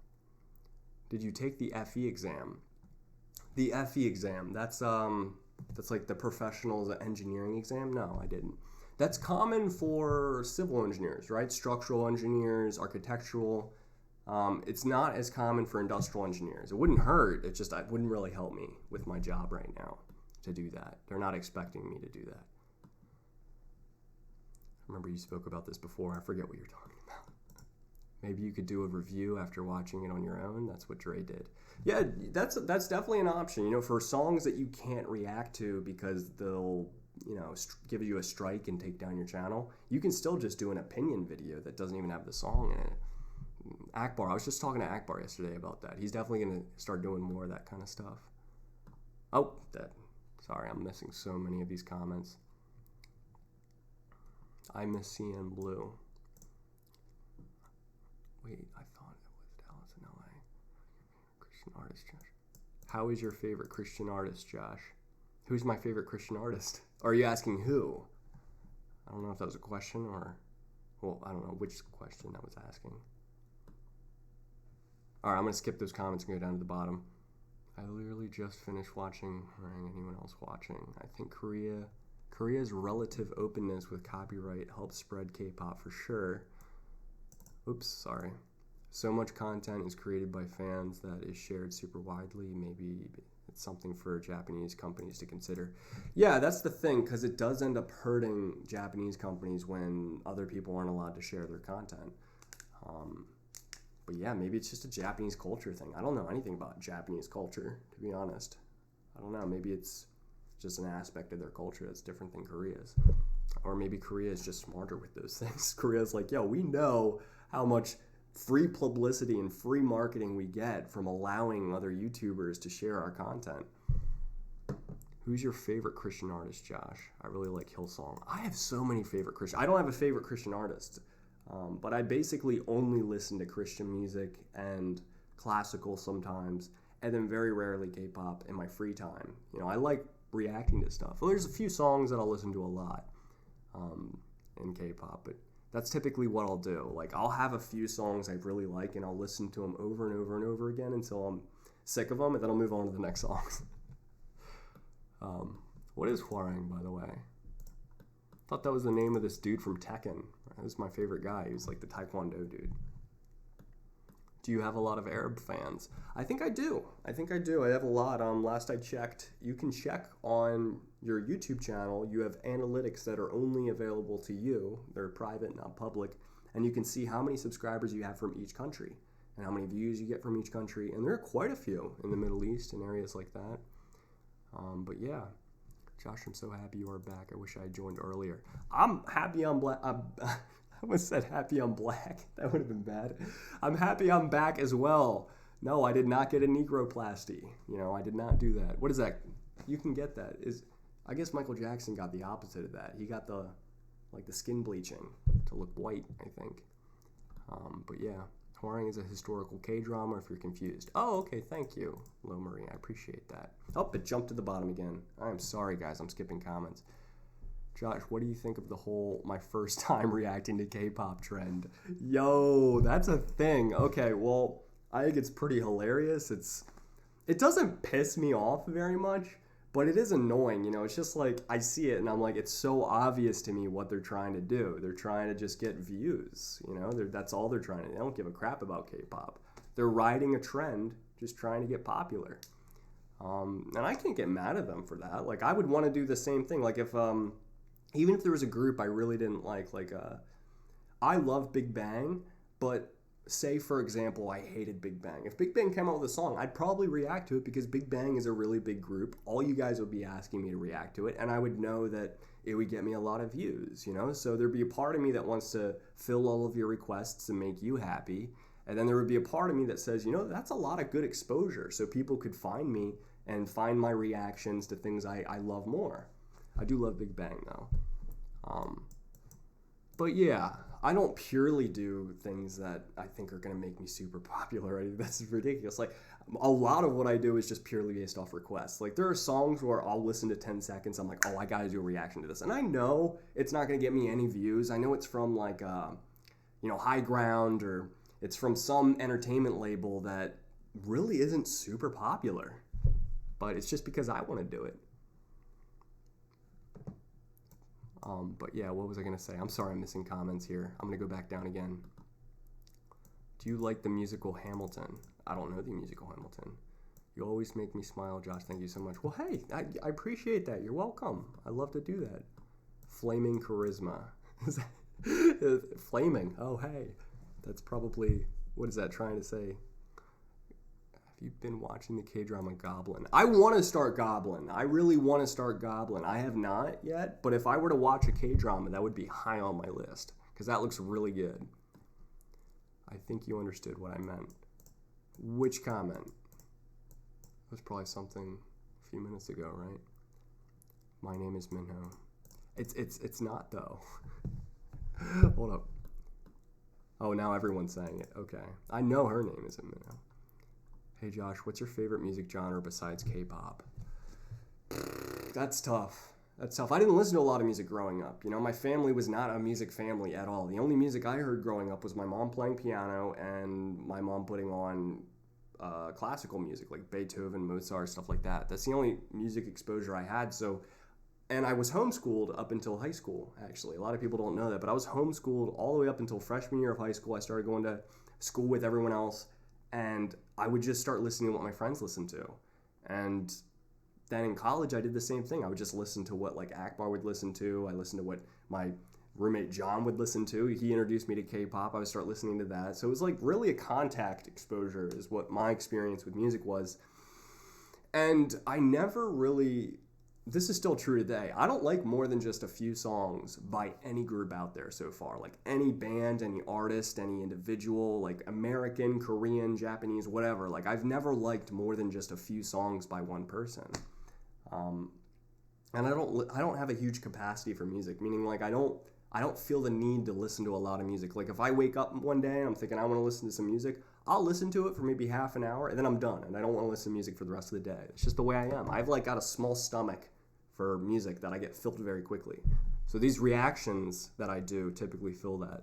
Did you take the FE exam? The FE exam, that's like the professionals engineering exam? No, I didn't. That's common for civil engineers, right? Structural engineers, architectural. It's not as common for industrial engineers. It wouldn't hurt. It wouldn't really help me with my job right now to do that. They're not expecting me to do that. I remember you spoke about this before. I forget what you're talking about. Maybe you could do a review after watching it on your own. That's what Dre did. Yeah, that's definitely an option. You know, for songs that you can't react to because they'll, give you a strike and take down your channel, you can still just do an opinion video that doesn't even have the song in it. Akbar, I was just talking to Akbar yesterday about that. He's definitely going to start doing more of that kind of stuff. Oh, sorry, I'm missing so many of these comments. I miss CN Blue. Wait, I thought it was Dallas in LA. Christian artist, Josh. How is your favorite Christian artist, Josh? Who's my favorite Christian artist? Are you asking who? I don't know if that was a question or... Well, I don't know which question that was asking. Alright, I'm going to skip those comments and go down to the bottom. I literally just finished watching anyone else watching. I think Korea's relative openness with copyright helps spread K-pop for sure. Oops, sorry. So much content is created by fans that is shared super widely. Maybe it's something for Japanese companies to consider. Yeah, that's the thing, because it does end up hurting Japanese companies when other people aren't allowed to share their content. But yeah, maybe it's just a Japanese culture thing. I don't know anything about Japanese culture, to be honest. I don't know. Maybe it's just an aspect of their culture that's different than Korea's. Or maybe Korea is just smarter with those things. Korea's like, yo, we know how much free publicity and free marketing we get from allowing other YouTubers to share our content. Who's your favorite Christian artist, Josh? I really like Hillsong. I have so many favorite Christian. I don't have a favorite Christian artist. But I basically only listen to Christian music and classical sometimes, and then very rarely K-pop in my free time. I like reacting to stuff. Well, there's a few songs that I'll listen to a lot in K-pop, but that's typically what I'll do. Like, I'll have a few songs I really like, and I'll listen to them over and over and over again until I'm sick of them, and then I'll move on to the next songs. What is Hwarang, by the way? I thought that was the name of this dude from Tekken. That was my favorite guy. He was like the Taekwondo dude. Do you have a lot of Arab fans? I think I do. I have a lot. Last I checked, you can check on your YouTube channel. You have analytics that are only available to you. They're private, not public. And you can see how many subscribers you have from each country and how many views you get from each country. And there are quite a few in the Middle East and areas like that. But yeah, Josh, I'm so happy you are back. I wish I had joined earlier. I'm happy I'm black. I almost said happy I'm black. That would have been bad. I'm happy I'm back as well. No, I did not get a necroplasty. I did not do that. What is that? You can get that. I guess Michael Jackson got the opposite of that. He got the skin bleaching to look white, I think. But yeah, Hwoarang is a historical K-drama if you're confused. Oh, okay, thank you, Lo Marie. I appreciate that. Oh, it jumped to the bottom again. I'm sorry, guys. I'm skipping comments. Josh, what do you think of the whole my first time reacting to K-pop trend? Yo, that's a thing. Okay, well, I think it's pretty hilarious. It doesn't piss me off very much, but it is annoying. It's just like I see it and I'm like, it's so obvious to me what they're trying to do. They're trying to just get views. That's all they're trying to do. They don't give a crap about K-pop. They're riding a trend, just trying to get popular. And I can't get mad at them for that. Like, I would want to do the same thing. Like, even if there was a group I really didn't like I love Big Bang, but say, for example, I hated Big Bang. If Big Bang came out with a song, I'd probably react to it because Big Bang is a really big group. All you guys would be asking me to react to it, and I would know that it would get me a lot of views, So there'd be a part of me that wants to fill all of your requests and make you happy, and then there would be a part of me that says, that's a lot of good exposure, so people could find me and find my reactions to things I love more. I do love Big Bang, though. But yeah, I don't purely do things that I think are going to make me super popular. That's ridiculous. Like, a lot of what I do is just purely based off requests. Like, there are songs where I'll listen to 10 seconds. I'm like, oh, I got to do a reaction to this. And I know it's not going to get me any views. I know it's from, High Ground, or it's from some entertainment label that really isn't super popular. But it's just because I want to do it. But yeah, what was I going to say? I'm sorry I'm missing comments here. I'm going to go back down again. Do you like the musical Hamilton? I don't know the musical Hamilton. You always make me smile, Josh. Thank you so much. Well, hey, I appreciate that. You're welcome. I love to do that. Flaming charisma. Flaming. Oh, hey. That's probably, what is that trying to say? You've been watching the K-drama Goblin. I want to start Goblin. I really want to start Goblin. I have not yet, but if I were to watch a K-drama, that would be high on my list because that looks really good. I think you understood what I meant. Which comment? That was probably something a few minutes ago, right? My name is Minho. It's not, though. Hold up. Oh, now everyone's saying it. Okay. I know her name isn't Minho. Hey Josh, what's your favorite music genre besides K-pop? That's tough. I didn't listen to a lot of music growing up. My family was not a music family at all. The only music I heard growing up was my mom playing piano and my mom putting on classical music like Beethoven, Mozart, stuff like that. That's the only music exposure I had. And I was homeschooled up until high school, actually. A lot of people don't know that, but I was homeschooled all the way up until freshman year of high school. I started going to school with everyone else. And I would just start listening to what my friends listened to. And then in college, I did the same thing. I would just listen to what Akbar would listen to. I listened to what my roommate John would listen to. He introduced me to K-pop. I would start listening to that. So it was really a contact exposure is what my experience with music was. And I never really... This is still true today. I don't like more than just a few songs by any group out there so far. Like any band, any artist, any individual, like American, Korean, Japanese, whatever. I've never liked more than just a few songs by one person. And I don't have a huge capacity for music, meaning I don't feel the need to listen to a lot of music. If I wake up one day and I'm thinking I want to listen to some music, I'll listen to it for maybe half an hour and then I'm done. And I don't want to listen to music for the rest of the day. It's just the way I am. I've got a small stomach for music that I get filled very quickly. So these reactions that I do typically fill that.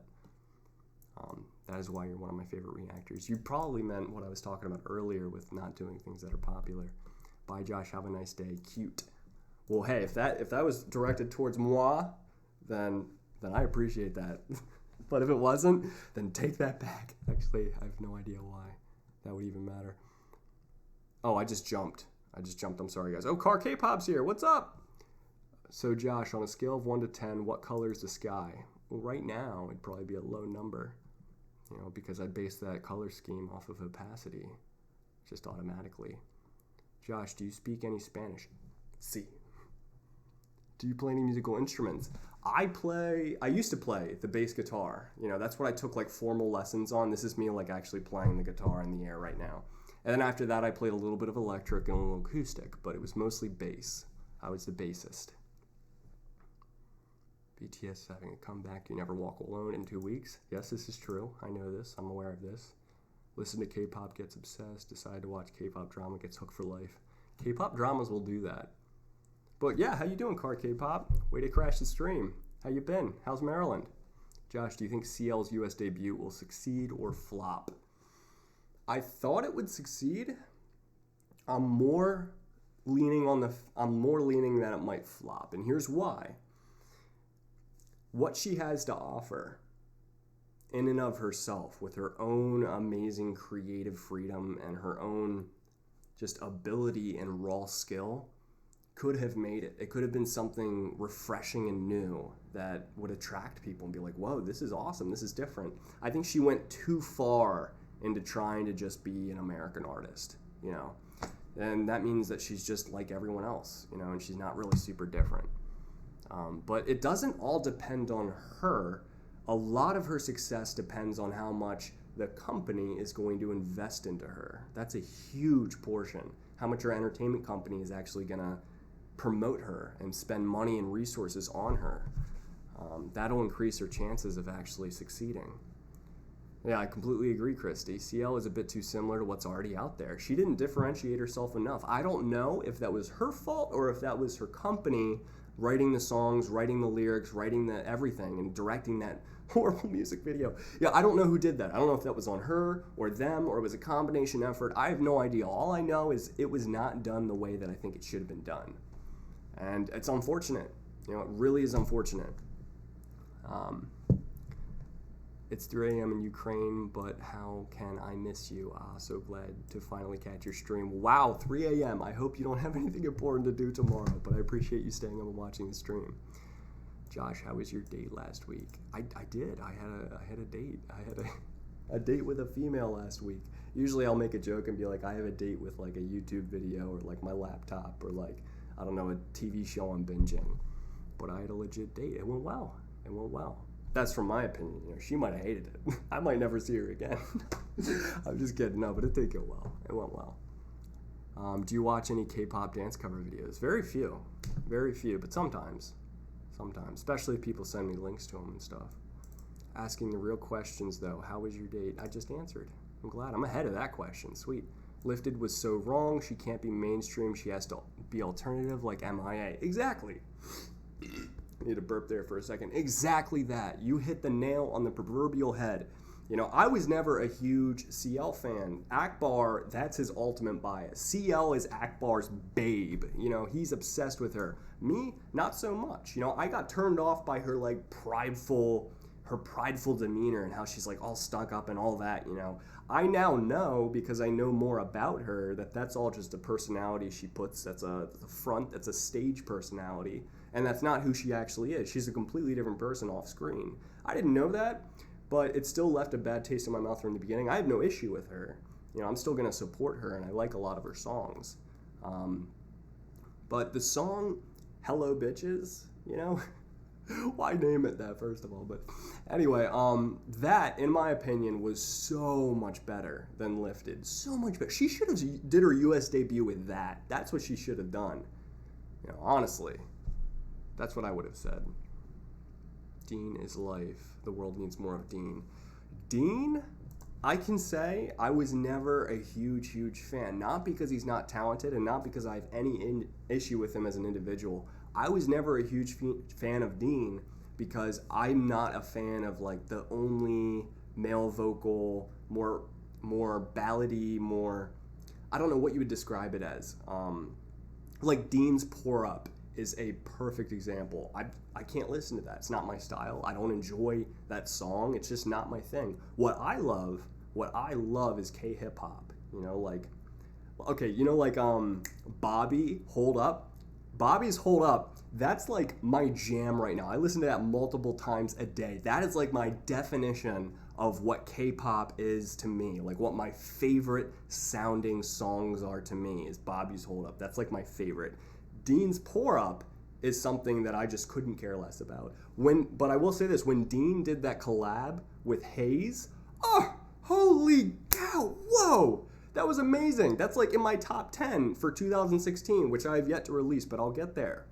That is why you're one of my favorite reactors. You probably meant what I was talking about earlier with not doing things that are popular. Bye, Josh. Have a nice day. Cute. Well, hey, if that was directed towards moi, then I appreciate that. But if it wasn't, then take that back. Actually, I have no idea why that would even matter. Oh, I just jumped. I'm sorry, guys. Oh, Car K-pop's here. What's up? So, Josh, on a scale of 1 to 10, what color is the sky? Well, right now, it'd probably be a low number, because I base that color scheme off of opacity, just automatically. Josh, do you speak any Spanish? C. Do you play any musical instruments? I used to play the bass guitar. That's what I took like formal lessons on. This is me like actually playing the guitar in the air right now. And then after that, I played a little bit of electric and a little acoustic, but it was mostly bass. I was the bassist. BTS having a comeback. You never walk alone in 2 weeks. Yes, this is true. I know this. I'm aware of this. Listen to K-pop, gets obsessed. Decide to watch K-pop drama, gets hooked for life. K-pop dramas will do that. But yeah, how you doing, Car K-pop? Way to crash the stream. How you been? How's Maryland? Josh, do you think CL's US debut will succeed or flop? I thought it would succeed. I'm more leaning that it might flop, and here's why. What she has to offer in and of herself, with her own amazing creative freedom and her own just ability and raw skill, could have made it. It could have been something refreshing and new that would attract people and be like, whoa, this is awesome, this is different. I think she went too far into trying to just be an American artist, and that means that she's just like everyone else, and she's not really super different. But it doesn't all depend on her. A lot of her success depends on how much the company is going to invest into her. That's a huge portion. How much her entertainment company is actually going to promote her and spend money and resources on her. That'll increase her chances of actually succeeding. Yeah, I completely agree, Christy. CL is a bit too similar to what's already out there. She didn't differentiate herself enough. I don't know if that was her fault or if that was her company writing the songs, writing the lyrics, writing the everything, and directing that horrible music video. Yeah, I don't know who did that. I don't know if that was on her or them or it was a combination effort. I have no idea. All I know is it was not done the way that I think it should have been done. And it's unfortunate. It really is unfortunate. It's 3 a.m. in Ukraine, but how can I miss you? So glad to finally catch your stream. Wow, 3 a.m. I hope you don't have anything important to do tomorrow, but I appreciate you staying up and watching the stream. Josh, how was your date last week? I did. I had a date. I had a date with a female last week. Usually I'll make a joke and be like, I have a date with like a YouTube video or like my laptop or like, I don't know, a TV show I'm binging. But I had a legit date. It went well. That's from my opinion. She might have hated it. I might never see her again. I'm just kidding. No, but it did go well. It went well. Do you watch any K-pop dance cover videos? Very few, but sometimes, especially if people send me links to them and stuff. Asking the real questions though. How was your date? I just answered. I'm glad. I'm ahead of that question. Sweet. Lifted was so wrong. She can't be mainstream. She has to be alternative like MIA. Exactly. I need to burp there for a second. Exactly that. You hit the nail on the proverbial head. I was never a huge CL fan. Akbar, that's his ultimate bias. CL is Akbar's babe. He's obsessed with her. Me, not so much. I got turned off by her prideful demeanor and how she's like all stuck up and all that. I now know, because I know more about her, that's all just a personality she puts. That's a front. That's a stage personality. And that's not who she actually is. She's a completely different person off screen. I didn't know that, but it still left a bad taste in my mouth from the beginning. I have no issue with her. I'm still going to support her, and I like a lot of her songs. But the song, Hello Bitches, why name it that, first of all? But anyway, that, in my opinion, was so much better than Lifted. So much better. She should have did her US debut with that. That's what she should have done. Honestly. That's what I would have said. Dean is life. The world needs more of Dean. Dean, I can say I was never a huge fan. Not because he's not talented and not because I have any issue with him as an individual. I was never a huge fan of Dean because I'm not a fan of the only male vocal, more ballady, more, I don't know what you would describe it as. Dean's Pour Up is a perfect example. I can't listen to that. It's not my style. I don't enjoy that song. It's just not my thing. What I love is K-hip hop. Bobby Hold Up. Bobby's Hold Up, that's my jam right now. I listen to that multiple times a day. That is my definition of what K-pop is to me. What my favorite sounding songs are to me is Bobby's Hold Up. That's my favorite. Dean's Pour Up is something that I just couldn't care less about. But I will say this, when Dean did that collab with Hayes, oh, holy cow, whoa, that was amazing. That's like in my top 10 for 2016, which I have yet to release, but I'll get there.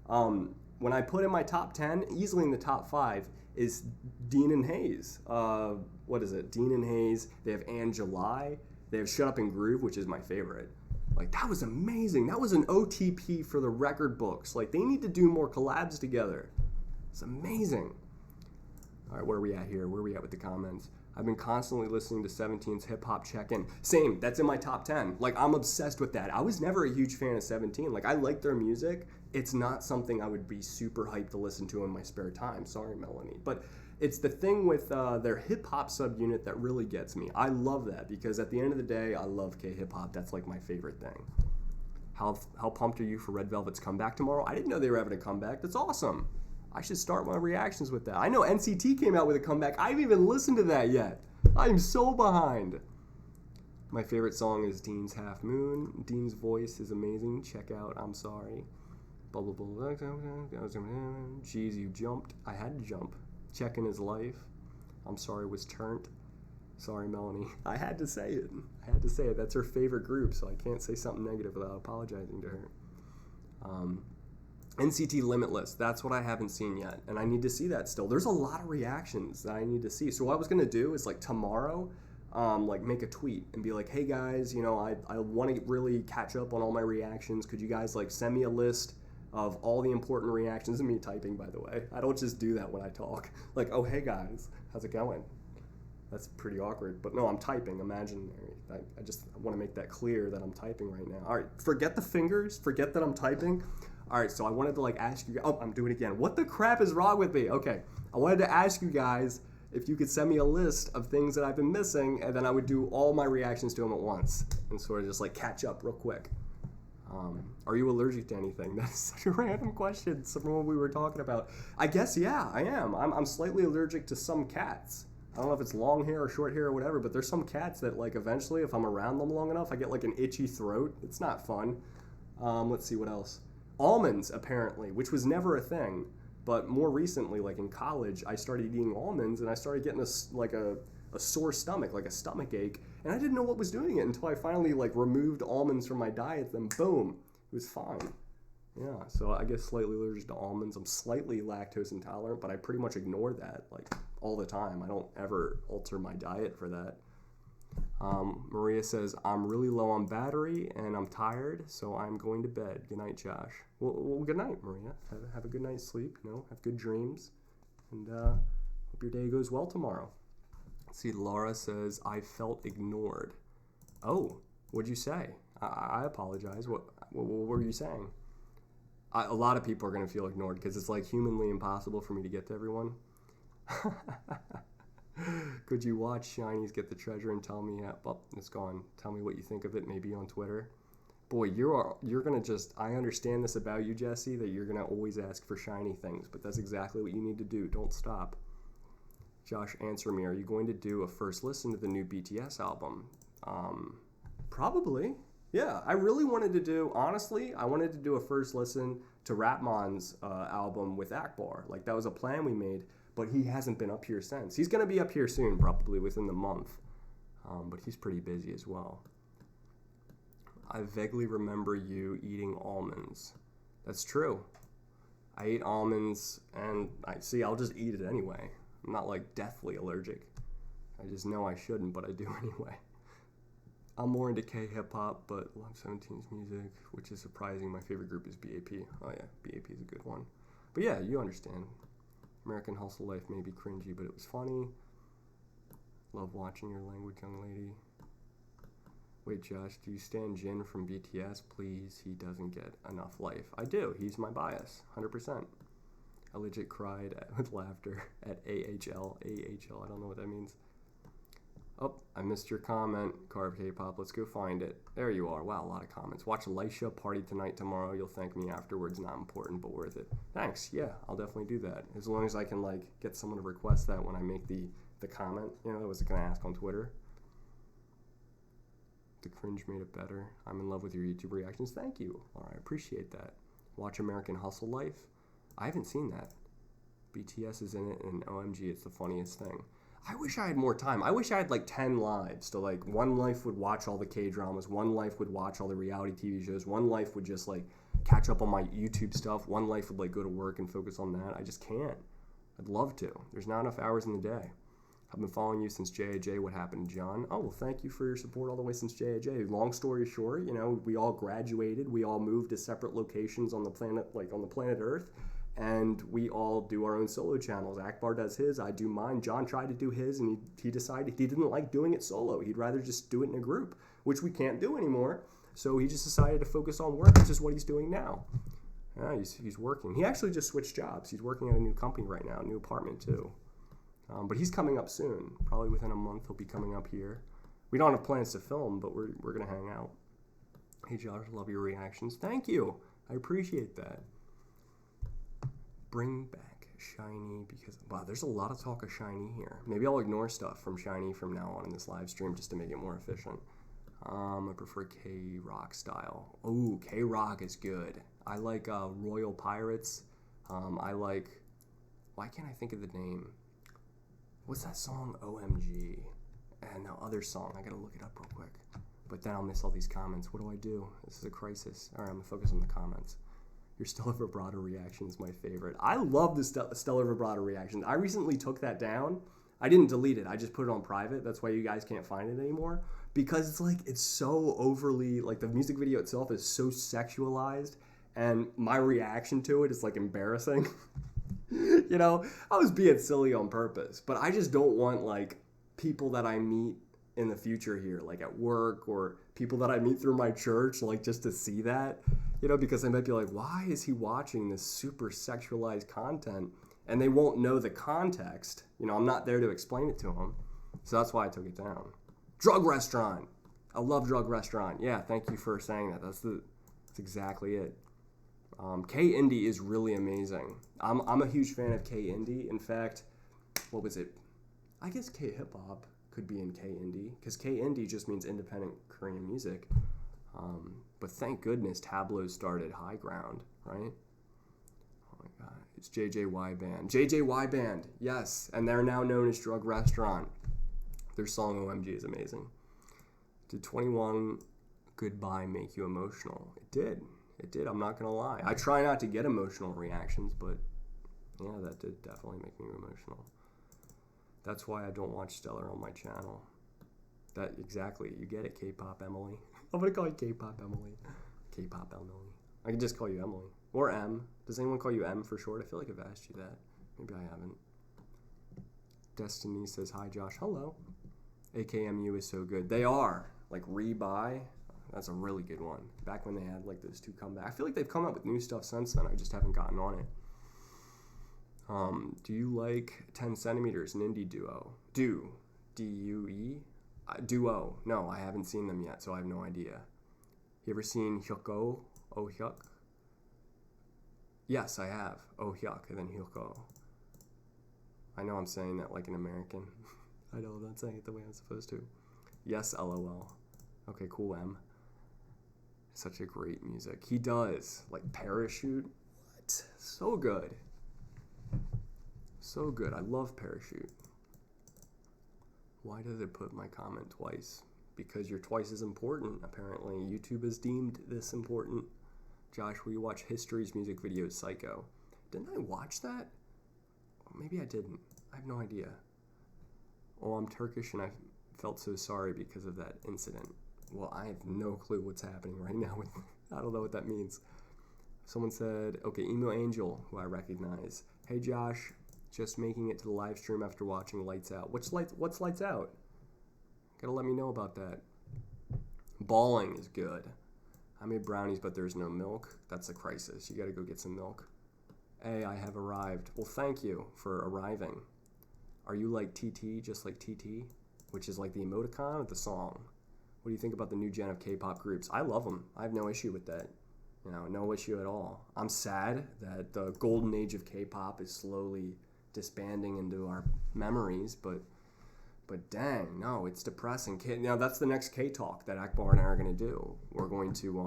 When I put in my top 10, easily in the top 5 is Dean and Hayes. What is it? Dean and Hayes. They have Ann July. They have Shut Up and Groove, which is my favorite. Like, that was amazing. That was an OTP for the record books. Like, they need to do more collabs together. It's amazing. All right, where are we at here? Where are we at with the comments? I've been constantly listening to 17's hip-hop check-in. Same, that's in my top 10. Like, I'm obsessed with that. I was never a huge fan of 17. Like, I like their music. It's not something I would be super hyped to listen to in my spare time. Sorry, Melanie. But it's the thing with their hip-hop subunit that really gets me. I love that because at the end of the day, I love K-hip-hop. That's like my favorite thing. How pumped are you for Red Velvet's comeback tomorrow? I didn't know they were having a comeback. That's awesome. I should start my reactions with that. I know NCT came out with a comeback. I haven't even listened to that yet. I'm so behind. My favorite song is Dean's Half Moon. Dean's voice is amazing. Check out I'm Sorry. Blah, blah, blah. Jeez, you jumped. I had to jump. Checking his life. I'm Sorry was turned. Sorry, Melanie. I had to say it. That's her favorite group, so I can't say something negative without apologizing to her. NCT Limitless. That's what I haven't seen yet, and I need to see that still. There's a lot of reactions that I need to see. So what I was going to do is, like, tomorrow, like, make a tweet and be like, hey, guys, you know, I want to really catch up on all my reactions. Could you guys, like, send me a list of all the important reactions? And me typing, by the way. I don't just do that when I talk. Like, oh, hey, guys, how's it going? That's pretty awkward. But no, I'm typing, imaginary. I just want to make that clear that I'm typing right now. All right, forget the fingers. Forget that I'm typing. All right, so I wanted to, like, ask you... Oh, I'm doing it again. What the crap is wrong with me? Okay, I wanted to ask you guys if you could send me a list of things that I've been missing, and then I would do all my reactions to them at once and sort of just, like, catch up real quick. Are you allergic to anything? That's such a random question from what we were talking about. I guess, yeah, I am. I'm slightly allergic to some cats. I don't know if it's long hair or short hair or whatever, but there's some cats that, like, eventually, if I'm around them long enough, I get, like, an itchy throat. It's not fun. Let's see, what else? Almonds, apparently, which was never a thing. But more recently, like in college, I started eating almonds, and I started getting a sore stomach, like a stomach ache. And I didn't know what was doing it until I finally, like, removed almonds from my diet. Then, boom, it was fine. Yeah, so I guess slightly allergic to almonds. I'm slightly lactose intolerant, but I pretty much ignore that, like, all the time. I don't ever alter my diet for that. Maria says, I'm really low on battery and I'm tired, so I'm going to bed. Good night, Josh. Well, good night, Maria. Have a good night's sleep, you know, have good dreams, and hope your day goes well tomorrow. Let's see, Laura says, I felt ignored. Oh, what'd you say? I apologize. What were you saying? A lot of people are going to feel ignored because it's, like, humanly impossible for me to get to everyone. Could you watch Shinies get the treasure and tell me? Well, it's gone. Tell me what you think of it, maybe on Twitter. Boy, you're gonna just. I understand this about you, Jesse, that you're gonna always ask for shiny things, but that's exactly what you need to do. Don't stop. Josh, answer me. Are you going to do a first listen to the new BTS album? Probably. Yeah, I really wanted to do. Honestly, I wanted to do a first listen to Rapmon's album with Akbar. Like, that was a plan we made. But he hasn't been up here since. He's going to be up here soon, probably within the month. But he's pretty busy as well. I vaguely remember you eating almonds. That's true. I ate almonds, and I'll just eat it anyway. I'm not, like, deathly allergic. I just know I shouldn't, but I do anyway. I'm more into K-hip-hop, but love 17's music, which is surprising. My favorite group is BAP. Oh, yeah, BAP is a good one. But, yeah, you understand. American Hustle Life may be cringy, but it was funny. Love watching your language, young lady. Wait, Josh, do you stand Jin from BTS? Please, he doesn't get enough life. I do. He's my bias, 100%. I legit cried with laughter at AHL. AHL, I don't know what that means. Oh, I missed your comment. Carve K-pop, let's go find it. There you are. Wow, a lot of comments. Watch Elisha Party Tonight tomorrow. You'll thank me afterwards. Not important, but worth it. Thanks. Yeah, I'll definitely do that. As long as I can, like, get someone to request that when I make the comment. You know, I was going to ask on Twitter. The cringe made it better. I'm in love with your YouTube reactions. Thank you. All right, appreciate that. Watch American Hustle Life. I haven't seen that. BTS is in it, and OMG, it's the funniest thing. I wish I had more time. I wish I had like 10 lives. So like one life would watch all the K-dramas, one life would watch all the reality TV shows, one life would just like catch up on my YouTube stuff, one life would like go to work and focus on that. I just can't. I'd love to. There's not enough hours in the day. I've been following you since JAJ. What happened, John? Oh, well, thank you for your support all the way since JAJ. Long story short, you know, we all graduated. We all moved to separate locations on the planet, like on the planet Earth. And we all do our own solo channels. Akbar does his, I do mine. John tried to do his, and he decided he didn't like doing it solo. He'd rather just do it in a group, which we can't do anymore. So he just decided to focus on work, which is what he's doing now. Yeah, he's working. He actually just switched jobs. He's working at a new company right now, a new apartment too. But he's coming up soon. Probably within a month he'll be coming up here. We don't have plans to film, but we're going to hang out. Hey Josh, love your reactions. Thank you. I appreciate that. Bring back Shiny because, wow, there's a lot of talk of Shiny here. Maybe I'll ignore stuff from Shiny from now on in this live stream just to make it more efficient. I prefer K-Rock style. Oh, K-Rock is good. I like Royal Pirates. I like, why can't I think of the name? What's that song? OMG. And the other song, I gotta look it up real quick. But then I'll miss all these comments. What do I do? This is a crisis. All right, I'm gonna focus on the comments. Your Stellar Vibrato reaction is my favorite. I love the Stellar Vibrato reaction. I recently took that down. I didn't delete it. I just put it on private. That's why you guys can't find it anymore. Because it's like, it's so overly, like the music video itself is so sexualized. And my reaction to it is like embarrassing. You know, I was being silly on purpose. But I just don't want like people that I meet in the future here, like at work or people that I meet through my church, like just to see that. You know, because they might be like, why is he watching this super sexualized content? And they won't know the context. You know, I'm not there to explain it to them. So that's why I took it down. Drug Restaurant. I love Drug Restaurant. Yeah, thank you for saying that. That's exactly it. K-Indie is really amazing. I'm a huge fan of K-Indie. In fact, what was it? I guess K-Hip-Hop could be in K-Indie. Because K-Indie just means independent Korean music. But thank goodness Tableau started High Ground, right? Oh my God, it's JJY Band. JJY Band, yes, and they're now known as Drug Restaurant. Their song OMG is amazing. Did 21 Goodbye make you emotional? It did. It did, I'm not going to lie. I try not to get emotional reactions, but yeah, that did definitely make me emotional. That's why I don't watch Stellar on my channel. That, exactly, you get it, K-Pop Emily. I'm going to call you K-Pop Emily. K-Pop Emily. I can just call you Emily. Or M. Does anyone call you M for short? I feel like I've asked you that. Maybe I haven't. Destiny says, hi, Josh. Hello. AKMU is so good. They are. Like, Rebuy. That's a really good one. Back when they had, like, those two comeback. I feel like they've come up with new stuff since then. I just haven't gotten on it. Do you like 10 centimeters, an indie duo? D-U-E? Duo. No, I haven't seen them yet, so I have no idea. You ever seen Hyuko? Oh Hyuk? Yes, I have. Oh Hyuk, and then Hyuko. I know I'm saying that like an American. I know I'm not saying it the way I'm supposed to. Yes, LOL. Okay, cool, M. Such a great music. He does. Like Parachute. What? So good. So good. I love Parachute. Why did it put my comment twice? Because you're twice as important, apparently. YouTube has deemed this important. Josh, will you watch History's music video, Psycho? Didn't I watch that? Or maybe I didn't. I have no idea. Oh, I'm Turkish and I felt so sorry because of that incident. Well, I have no clue what's happening right now. I don't know what that means. Someone said, okay, Emo Angel, who I recognize. Hey, Josh. Just making it to the live stream after watching Lights Out. What's Lights Out? Gotta let me know about that. Balling is good. I made brownies, but there's no milk. That's a crisis. You gotta go get some milk. Hey, I have arrived. Well, thank you for arriving. Are you like TT, just like TT? Which is like the emoticon of the song. What do you think about the new gen of K-pop groups? I love them. I have no issue with that. You know, no issue at all. I'm sad that the golden age of K-pop is slowly disbanding into our memories, but dang, no, it's depressing. Now that's the next K-Talk that Akbar and I are going to do. We're going to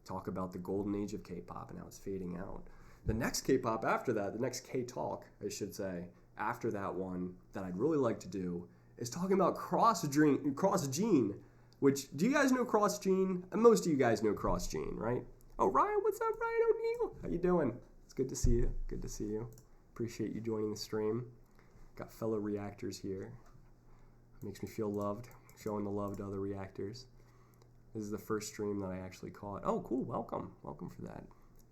talk about the golden age of K-pop and how it's fading out. The next K-pop after that, the next K-talk, I should say, after that one that I'd really like to do is talking about Cross Gene, which, do you guys know Cross Gene? Most of you guys know Cross Gene, right? Oh, Ryan, what's up, Ryan O'Neill? How you doing? It's good to see you. Good to see you. Appreciate you joining the stream. Got fellow reactors here. Makes me feel loved, showing the love to other reactors. This is the first stream that I actually caught. Oh, cool. Welcome. Welcome for that.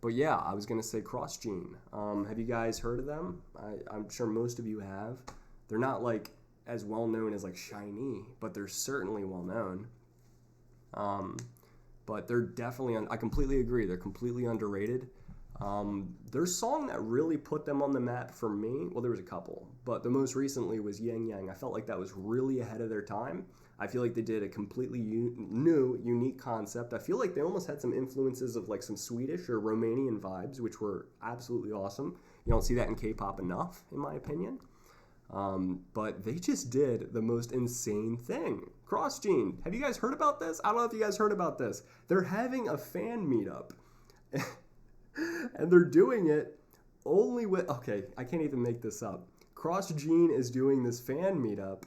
But yeah, I was going to say Cross Gene. Have you guys heard of them? I'm sure most of you have. They're not like as well known as like Shiny, but they're certainly well known. But they're definitely, I completely agree, they're completely underrated. Their song that really put them on the map for me, well, there was a couple, but the most recently was Yang Yang. I felt like that was really ahead of their time. I feel like they did a completely new, unique concept. I feel like they almost had some influences of like some Swedish or Romanian vibes, which were absolutely awesome. You don't see that in K-pop enough, in my opinion. But they just did the most insane thing. Cross Gene, have you guys heard about this? I don't know if you guys heard about this. They're having a fan meetup. And they're doing it only with, okay, I can't even make this up. Cross Gene is doing this fan meetup,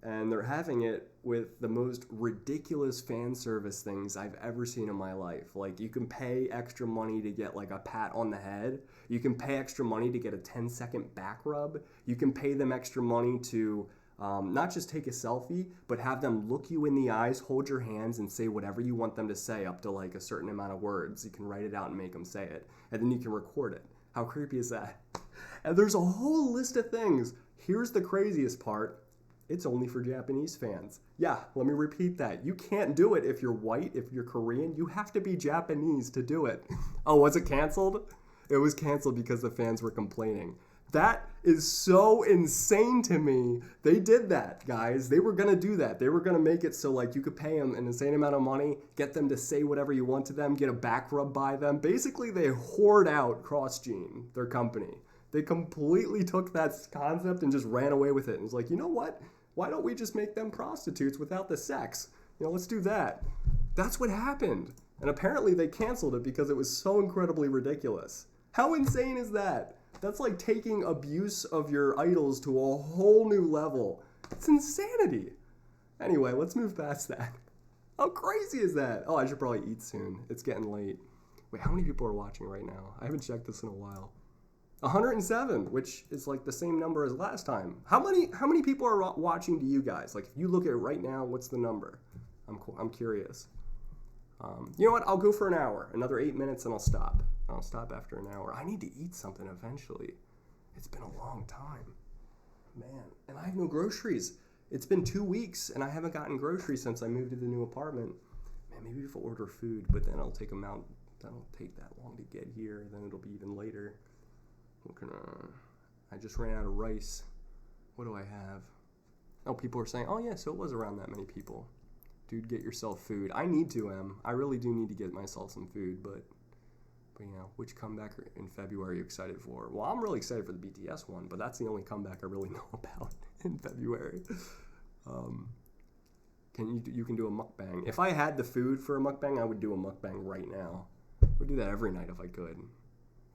and they're having it with the most ridiculous fan service things I've ever seen in my life. Like, you can pay extra money to get like a pat on the head. You can pay extra money to get a 10-second back rub. You can pay them extra money to not just take a selfie, but have them look you in the eyes, hold your hands, and say whatever you want them to say up to like a certain amount of words. You can write it out and make them say it, and then you can record it. How creepy is that? And there's a whole list of things. Here's the craziest part. It's only for Japanese fans. Yeah, let me repeat that. You can't do it if you're white, if you're Korean. You have to be Japanese to do it. Oh, was it canceled? It was canceled because the fans were complaining. That is so insane to me. They did that, guys. They were going to do that. They were going to make it so like you could pay them an insane amount of money, get them to say whatever you want to them, get a back rub by them. Basically, they hoard out Cross Gene, their company. They completely took that concept and just ran away with it. And was like, you know what? Why don't we just make them prostitutes without the sex? You know, let's do that. That's what happened. And apparently they canceled it because it was so incredibly ridiculous. How insane is that? That's like taking abuse of your idols to a whole new level. It's insanity. Anyway, let's move past that. How crazy is that? Oh, I should probably eat soon. It's getting late. Wait, how many people are watching right now? I haven't checked this in a while. 107, which is like the same number as last time. How many people are watching to you guys? Like, if you look at it right now, what's the number? I'm curious. You know what? I'll go for an hour. Another 8 minutes, and I'll stop. I'll stop after an hour. I need to eat something eventually. It's been a long time. Man, and I have no groceries. It's been 2 weeks, and I haven't gotten groceries since I moved to the new apartment. Man, maybe if I order food, but then I'll take them out. That'll take that long to get here, then it'll be even later. I just ran out of rice. What do I have? Oh, people are saying, oh yeah, so it was around that many people. Dude, get yourself food. I need to, I really do need to get myself some food, but you know, which comeback in February are you excited for? Well, I'm really excited for the BTS one, but that's the only comeback I really know about in February. You can do a mukbang. If I had the food for a mukbang, I would do a mukbang right now. I would do that every night if I could.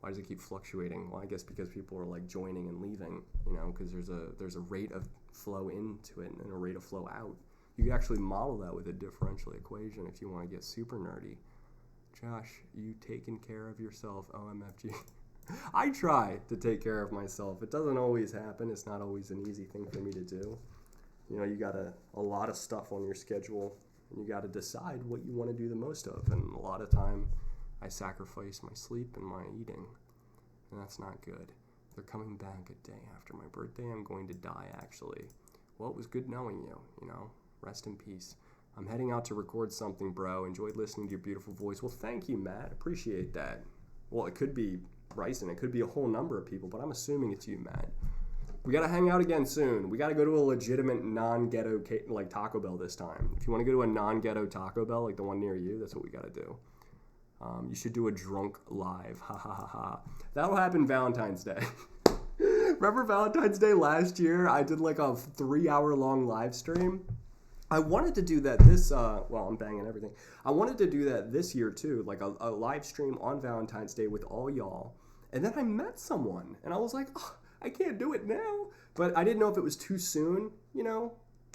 Why does it keep fluctuating? Well, I guess because people are like joining and leaving, you know, because there's a rate of flow into it and a rate of flow out. You can actually model that with a differential equation if you want to get super nerdy. Josh, you taking care of yourself, OMFG. I try to take care of myself. It doesn't always happen. It's not always an easy thing for me to do. You know, you got a lot of stuff on your schedule, and you got to decide what you want to do the most of. And a lot of time, I sacrifice my sleep and my eating, and that's not good. They're coming back a day after my birthday. I'm going to die, actually. Well, it was good knowing you, you know. Rest in peace. I'm heading out to record something, bro. Enjoyed listening to your beautiful voice. Well, thank you, Matt. Appreciate that. Well, it could be Bryson. It could be a whole number of people, but I'm assuming it's you, Matt. We got to hang out again soon. We got to go to a legitimate non-ghetto like Taco Bell this time. If you want to go to a non-ghetto Taco Bell, like the one near you, that's what we got to do. You should do a drunk live. Ha ha ha ha. That'll happen Valentine's Day. Remember Valentine's Day last year? I did like a 3-hour long live stream. I wanted to do that this, I'm banging everything. I wanted to do that this year too, like a live stream on Valentine's Day with all y'all. And then I met someone, and I was like, oh, I can't do it now. But I didn't know if it was too soon,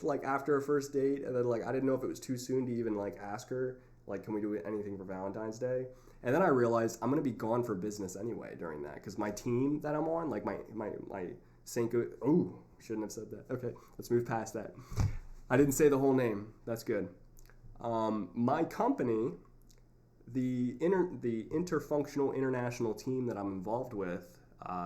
like after a first date. And then like, I didn't know if it was too soon to even like ask her, like, can we do anything for Valentine's Day? And then I realized I'm going to be gone for business anyway during that. Because my team that I'm on, like my Senko, shouldn't have said that. Okay, let's move past that. I didn't say the whole name. That's good. My company, the interfunctional international team that I'm involved with,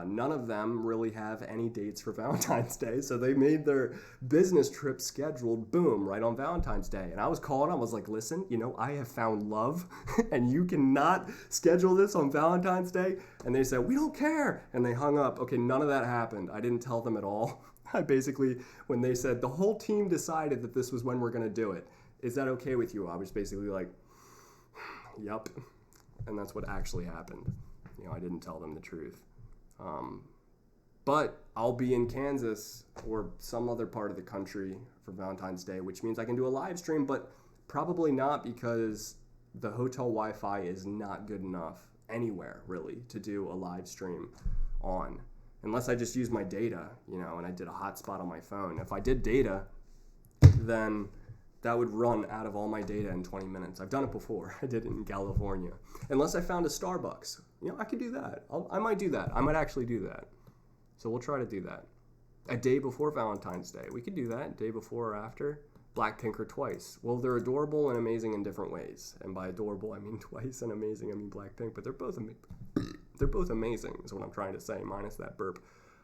none of them really have any dates for Valentine's Day. So they made their business trip scheduled, boom, right on Valentine's Day. And I was calling, I was like, listen, I have found love and you cannot schedule this on Valentine's Day. And they said, we don't care. And they hung up. Okay, none of that happened. I didn't tell them at all. I basically, when they said the whole team decided that this was when we're going to do it, is that okay with you? I was basically like, yep. And that's what actually happened. I didn't tell them the truth. But I'll be in Kansas or some other part of the country for Valentine's Day, which means I can do a live stream, but probably not because the hotel Wi-Fi is not good enough anywhere really to do a live stream on. Unless I just use my data, and I did a hotspot on my phone. If I did data, then that would run out of all my data in 20 minutes. I've done it before. I did it in California. Unless I found a Starbucks. I could do that. I might do that. I might actually do that. So we'll try to do that. A day before Valentine's Day. We could do that. Day before or after. Blackpink or Twice. Well, they're adorable and amazing in different ways. And by adorable, I mean Twice, and amazing, I mean Blackpink. But they're both amazing is what I'm trying to say, minus that burp.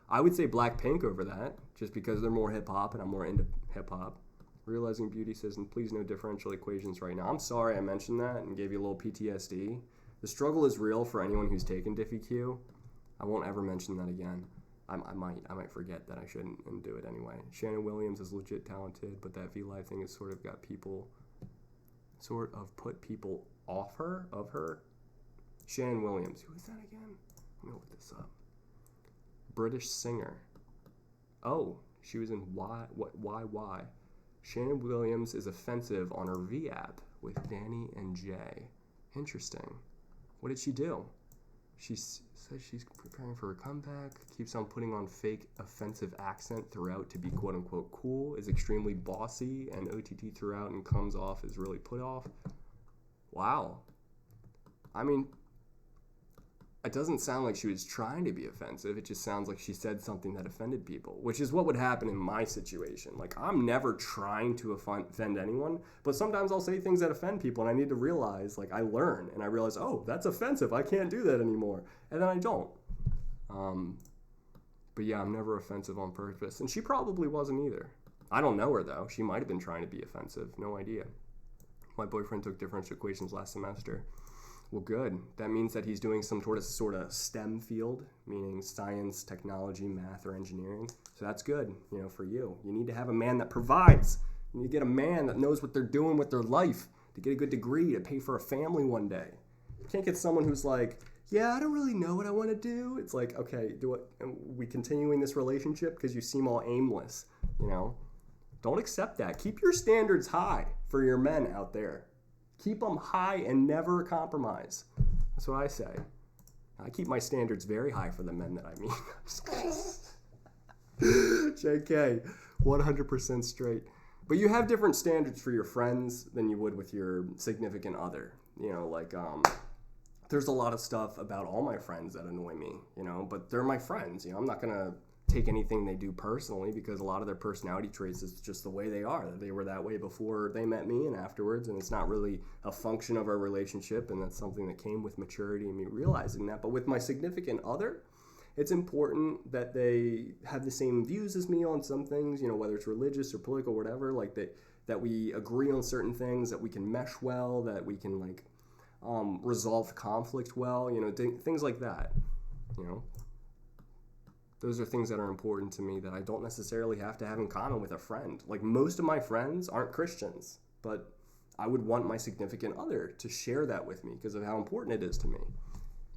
I would say Blackpink over that, just because they're more hip-hop and I'm more into hip-hop. Realizing Beauty says, and please no differential equations right now. I'm sorry I mentioned that and gave you a little PTSD. The struggle is real for anyone who's taken DiffyQ. I won't ever mention that again. I might forget that I shouldn't and do it anyway. Shannon Williams is legit talented, but that V-Live thing has sort of put people of her. Shannon Williams, who is that again? Let me look this up. British singer. Oh, she was in YY. Shannon Williams is offensive on her V app with Danny and Jay. Interesting. What did she do? She says she's preparing for a comeback, keeps on putting on fake offensive accent throughout to be quote-unquote cool, is extremely bossy and OTT throughout and comes off as really put off. Wow. I mean, it doesn't sound like she was trying to be offensive. It just sounds like she said something that offended people, which is what would happen in my situation. Like, I'm never trying to offend anyone, but sometimes I'll say things that offend people, and I need to realize, like, I learn, and I realize, oh, that's offensive. I can't do that anymore. And then I don't. But yeah, I'm never offensive on purpose, and she probably wasn't either. I don't know her, though. She might have been trying to be offensive. No idea. My boyfriend took differential equations last semester. Well, good. That means that he's doing some sort of STEM field, meaning science, technology, math, or engineering. So that's good, for you. You need to have a man that provides. You need to get a man that knows what they're doing with their life to get a good degree, to pay for a family one day. You can't get someone who's like, yeah, I don't really know what I want to do. It's like, okay, are we continuing this relationship because you seem all aimless, Don't accept that. Keep your standards high for your men out there. Keep them high and never compromise. That's what I say. I keep my standards very high for the men that I meet. JK, 100% straight. But you have different standards for your friends than you would with your significant other. There's a lot of stuff about all my friends that annoy me, but they're my friends. I'm not going to take anything they do personally because a lot of their personality traits is just the way they are. They were that way before they met me and afterwards, and it's not really a function of our relationship, and that's something that came with maturity and me realizing that. But with my significant other, it's important that they have the same views as me on some things, whether it's religious or political or whatever, like that we agree on certain things, that we can mesh well, that we can resolve conflict well, things like that, Those are things that are important to me that I don't necessarily have to have in common with a friend. Like, most of my friends aren't Christians, but I would want my significant other to share that with me because of how important it is to me.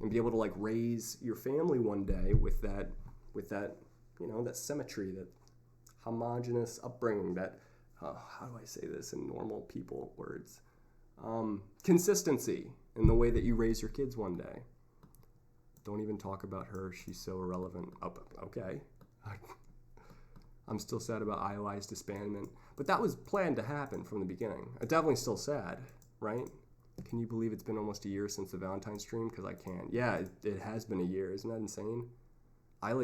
And be able to raise your family one day with that that symmetry, that homogenous upbringing, how do I say this in normal people words? Consistency in the way that you raise your kids one day. Don't even talk about her. She's so irrelevant. Oh, okay. I'm still sad about IOI's disbandment, but that was planned to happen from the beginning. I'm definitely still sad, right? Can you believe it's been almost a year since the Valentine's stream? Because I can. Yeah, it has been a year. Isn't that insane? I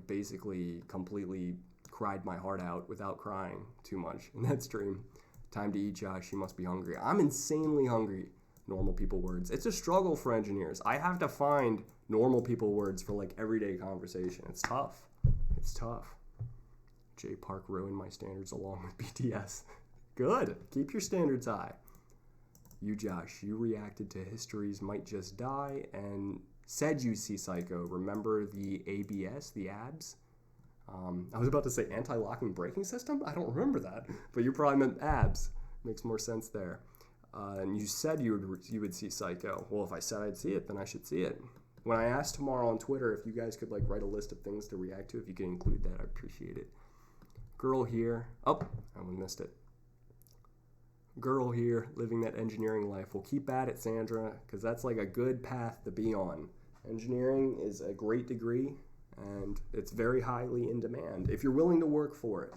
basically completely cried my heart out without crying too much in that stream. Time to eat, Josh. You must be hungry. I'm insanely hungry. Normal people words. It's a struggle for engineers. I have to find normal people words for like everyday conversation. It's tough. It's tough. J Park ruined my standards along with BTS. Good. Keep your standards high. You, Josh, you reacted to Histories Might Just Die and said you see Psycho. Remember the ABS, the abs? I was about to say anti-locking braking system? I don't remember that. But you probably meant abs. Makes more sense there. And you said you would see Psycho. Well, if I said I'd see it, then I should see it. When I ask tomorrow on Twitter if you guys could like write a list of things to react to, if you could include that, I'd appreciate it. Girl here. Oh, I missed it. Girl here, living that engineering life. Well, keep at it, Sandra, because that's like a good path to be on. Engineering is a great degree, and it's very highly in demand if you're willing to work for it.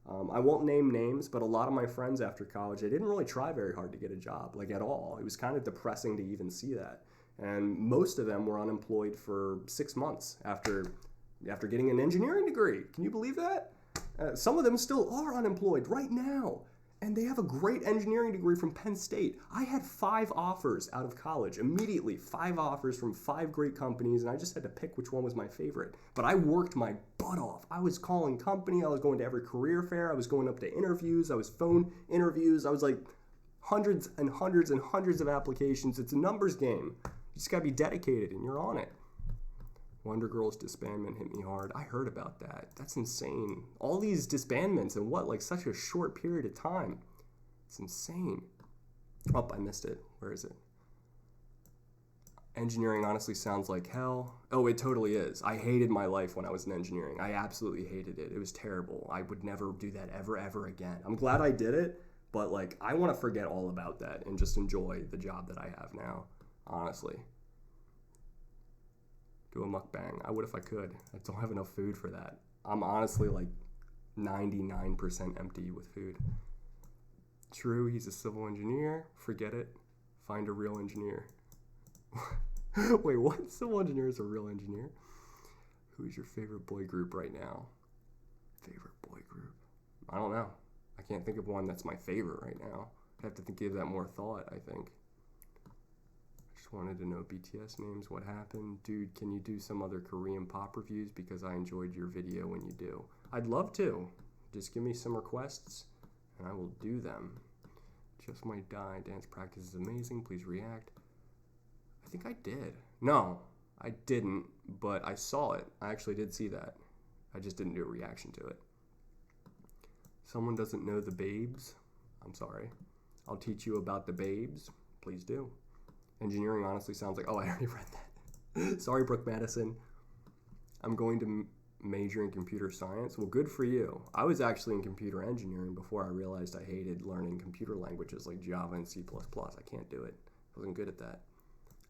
I won't name names, but a lot of my friends after college, they didn't really try very hard to get a job, like at all. It was kind of depressing to even see that. And most of them were unemployed for 6 months after getting an engineering degree. Can you believe that? Some of them still are unemployed right now. And they have a great engineering degree from Penn State. I had 5 offers out of college, immediately 5 offers from 5 great companies, and I just had to pick which one was my favorite. But I worked my butt off. I was calling company, I was going to every career fair, I was going up to interviews, I was phone interviews, I was like hundreds and hundreds and hundreds of applications. It's a numbers game. You just gotta be dedicated and you're on it. Wonder Girls disbandment hit me hard. I heard about that. That's insane. All these disbandments in what, like such a short period of time. It's insane. Oh, I missed it. Where is it? Engineering honestly sounds like hell. Oh, it totally is. I hated my life when I was in engineering. I absolutely hated it. It was terrible. I would never do that ever again. I'm glad I did it, but like I want to forget all about that and just enjoy the job that I have now, honestly. Do a mukbang. I would if I could. I don't have enough food for that. I'm honestly like 99% empty with food. True, he's a civil engineer. Forget it. Find a real engineer. Wait, what? Civil engineer is a real engineer? Who's your favorite boy group right now? Favorite boy group? I don't know. I can't think of one that's my favorite right now. I have to give that more thought, I think. Wanted to know BTS names. What happened? Dude, can you do some other Korean pop reviews? Because I enjoyed your video when you do. I'd love to. Just give me some requests and I will do them. Just Might Die. Dance practice is amazing. Please react. I think I did. No, I didn't, but I saw it. I actually did see that. I just didn't do a reaction to it. Someone doesn't know the Babes? I'm sorry. I'll teach you about the Babes. Please do. Engineering honestly sounds like, oh, I already read that. Sorry, Brooke Madison. I'm going to major in computer science. Well, good for you. I was actually in computer engineering before I realized I hated learning computer languages like Java and C++. I can't do it. I wasn't good at that.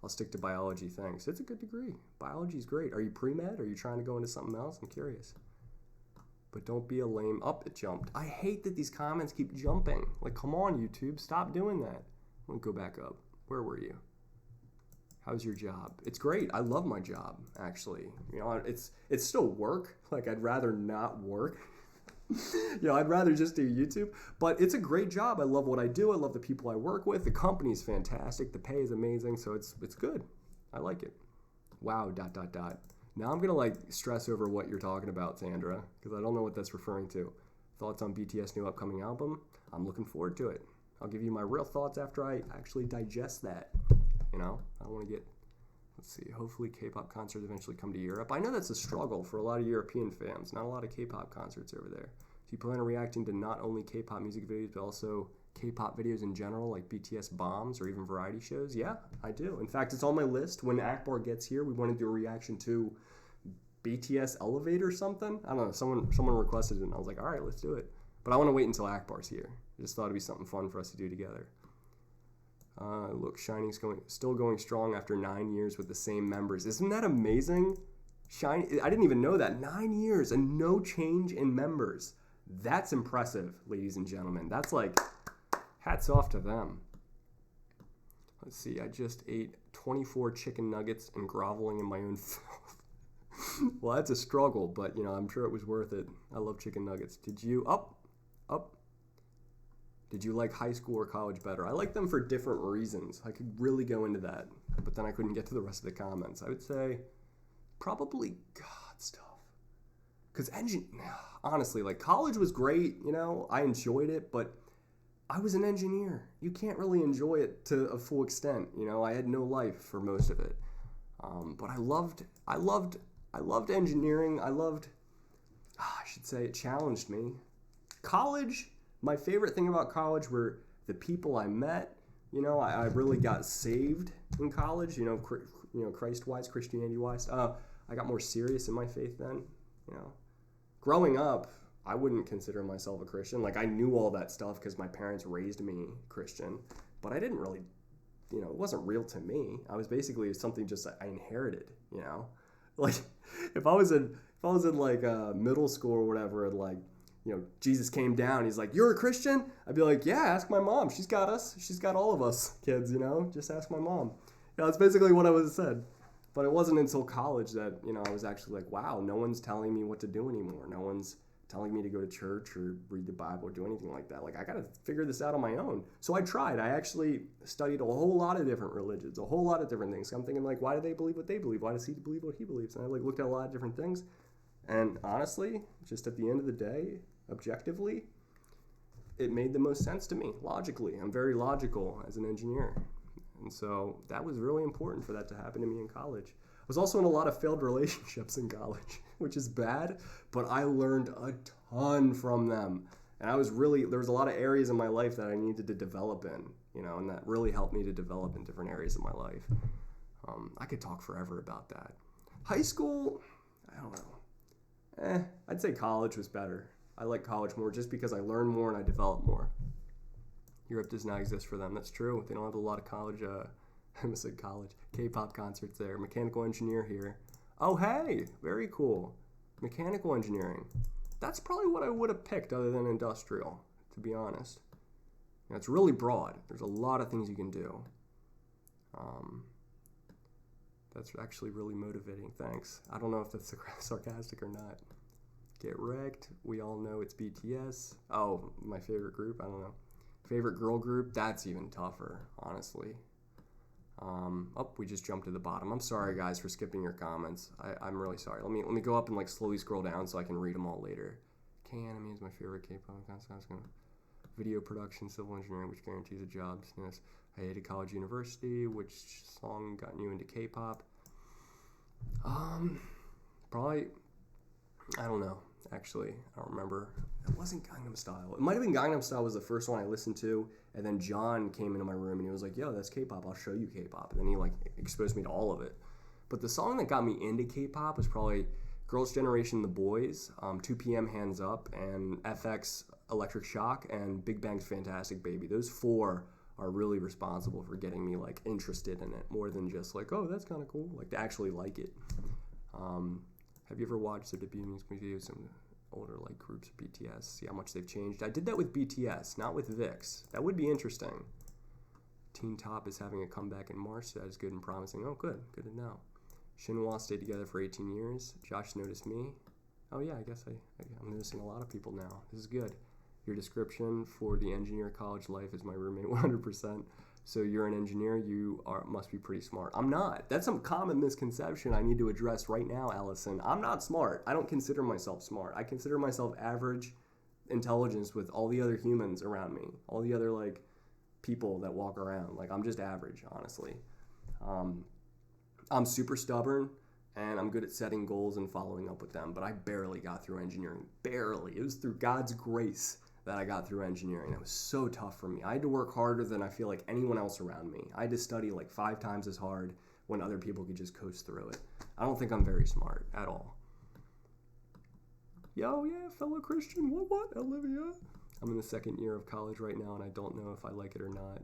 I'll stick to biology, thanks. It's a good degree. Biology's great. Are you pre-med? Are you trying to go into something else? I'm curious. But don't be a lame. Up, it jumped. I hate that these comments keep jumping. Like, come on, YouTube. Stop doing that. I'm going to go back up. Where were you? How's your job? It's great. I love my job, actually. You know, it's still work. Like, I'd rather not work. You know, I'd rather just do YouTube. But it's a great job. I love what I do. I love the people I work with. The company's fantastic. The pay is amazing. So it's good. I like it. Wow, ... Now I'm going to, like, stress over what you're talking about, Sandra, because I don't know what that's referring to. Thoughts on BTS' new upcoming album? I'm looking forward to it. I'll give you my real thoughts after I actually digest that. You know, I want to get, let's see, hopefully K-pop concerts eventually come to Europe. I know that's a struggle for a lot of European fans. Not a lot of K-pop concerts over there. Do you plan on reacting to not only K-pop music videos, but also K-pop videos in general, like BTS bombs or even variety shows? Yeah, I do. In fact, it's on my list. When Akbar gets here, we want to do a reaction to BTS Elevate or something. I don't know. Someone requested it, and I was like, all right, let's do it. But I want to wait until Akbar's here. I just thought it'd be something fun for us to do together. Look, Shining's still going strong after 9 years with the same members. Isn't that amazing? I didn't even know that. 9 years and no change in members. That's impressive, ladies and gentlemen. That's like, hats off to them. Let's see, I just ate 24 chicken nuggets and groveling in my own filth. Well, that's a struggle, but, I'm sure it was worth it. I love chicken nuggets. Did you, Did you like high school or college better? I like them for different reasons. I could really go into that, but then I couldn't get to the rest of the comments. I would say probably stuff. Because honestly, like college was great, I enjoyed it, but I was an engineer. You can't really enjoy it to a full extent. I had no life for most of it. But I loved engineering. I should say it challenged me. College, my favorite thing about college were the people I met. I really got saved in college, Christ-wise, Christianity-wise. I got more serious in my faith then, Growing up, I wouldn't consider myself a Christian. Like, I knew all that stuff because my parents raised me Christian, but I didn't really, it wasn't real to me. I was basically something just I inherited, Like, if I was in like middle school or whatever, and like, Jesus came down, he's like, "You're a Christian?" I'd be like, "Yeah, ask my mom. She's got us. She's got all of us kids, just ask my mom." That's basically what I would have said. But it wasn't until college that, I was actually like, wow, no one's telling me what to do anymore. No one's telling me to go to church or read the Bible or do anything like that. Like, I got to figure this out on my own. So I tried. I actually studied a whole lot of different religions, a whole lot of different things. I'm thinking, like, why do they believe what they believe? Why does he believe what he believes? And I looked at a lot of different things. And honestly, just at the end of the day, objectively, it made the most sense to me, logically. I'm very logical as an engineer. And so that was really important for that to happen to me in college. I was also in a lot of failed relationships in college, which is bad, but I learned a ton from them. And there was a lot of areas in my life that I needed to develop in, and that really helped me to develop in different areas of my life. I could talk forever about that. High school, I don't know. I'd say college was better. I like college more just because I learned more and I developed more. Europe does not exist for them. That's true. They don't have a lot of college, I almost said college, K-pop concerts there. Mechanical engineer here. Oh, hey, very cool. Mechanical engineering. That's probably what I would have picked other than industrial, to be honest. It's really broad. There's a lot of things you can do. That's actually really motivating. Thanks. I don't know if that's sarcastic or not. Get wrecked. We all know it's BTS. Oh, my favorite group. I don't know. Favorite girl group? That's even tougher, honestly. We just jumped to the bottom. I'm sorry, guys, for skipping your comments. I'm really sorry. Let me go up and like slowly scroll down so I can read them all later. K-anime is my favorite K-pop. Video production, civil engineering, which guarantees a job. I hated college, university. Which song got you into K-pop? Probably. I don't know. Actually, I don't remember. It wasn't Gangnam Style. It might have been Gangnam Style was the first one I listened to, and then John came into my room and he was like, "Yo, that's K-pop. I'll show you K-pop." And then he like exposed me to all of it. But the song that got me into K-pop was probably Girls' Generation, The Boys, 2 PM Hands Up, and FX Electric Shock, and Big Bang's Fantastic Baby. Those 4 are really responsible for getting me like interested in it more than just like, oh, that's kind of cool, like to actually like it. Have you ever watched their debut music videos? Some older like groups of BTS, see how much they've changed. I did that with BTS, not with VIX. That would be interesting. Teen Top is having a comeback in March. That is good and promising. Oh, good to know. Shinhwa stayed together for 18 years. Josh noticed me. Oh yeah, I guess I'm noticing a lot of people now. This is good. Your description for the engineer college life is my roommate 100%. So you're an engineer, must be pretty smart. I'm not. That's some common misconception I need to address right now, Allison. I'm not smart. I don't consider myself smart. I consider myself average intelligence with all the other humans around me, all the other like people that walk around. Like, I'm just average, honestly. I'm super stubborn, and I'm good at setting goals and following up with them, but I barely got through engineering. Barely. It was through God's grace that I got through engineering. It was so tough for me. I had to work harder than I feel like anyone else around me. I had to study like 5 times as hard when other people could just coast through it. I don't think I'm very smart at all. Yo, yeah, fellow Christian. What, Olivia? I'm in the second year of college right now, and I don't know if I like it or not.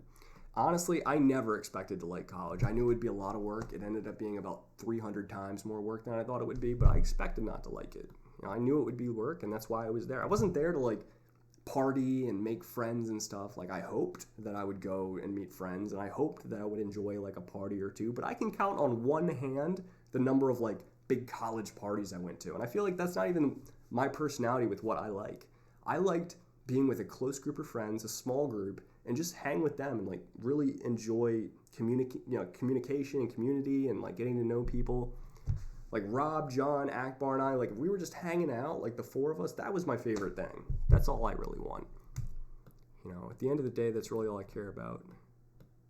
Honestly, I never expected to like college. I knew it would be a lot of work. It ended up being about 300 times more work than I thought it would be, but I expected not to like it. I knew it would be work, and that's why I was there. I wasn't there to like party and make friends and stuff. Like, I hoped that I would go and meet friends, and I hoped that I would enjoy like a party or two, but I can count on one hand the number of like big college parties I went to, and I feel like that's not even my personality with what I like. I liked being with a close group of friends, a small group, and just hang with them and like really enjoy communication and community and like getting to know people. Like Rob, John, Akbar, and I, like if we were just hanging out, like the four of us, that was my favorite thing. That's all I really want. At the end of the day, that's really all I care about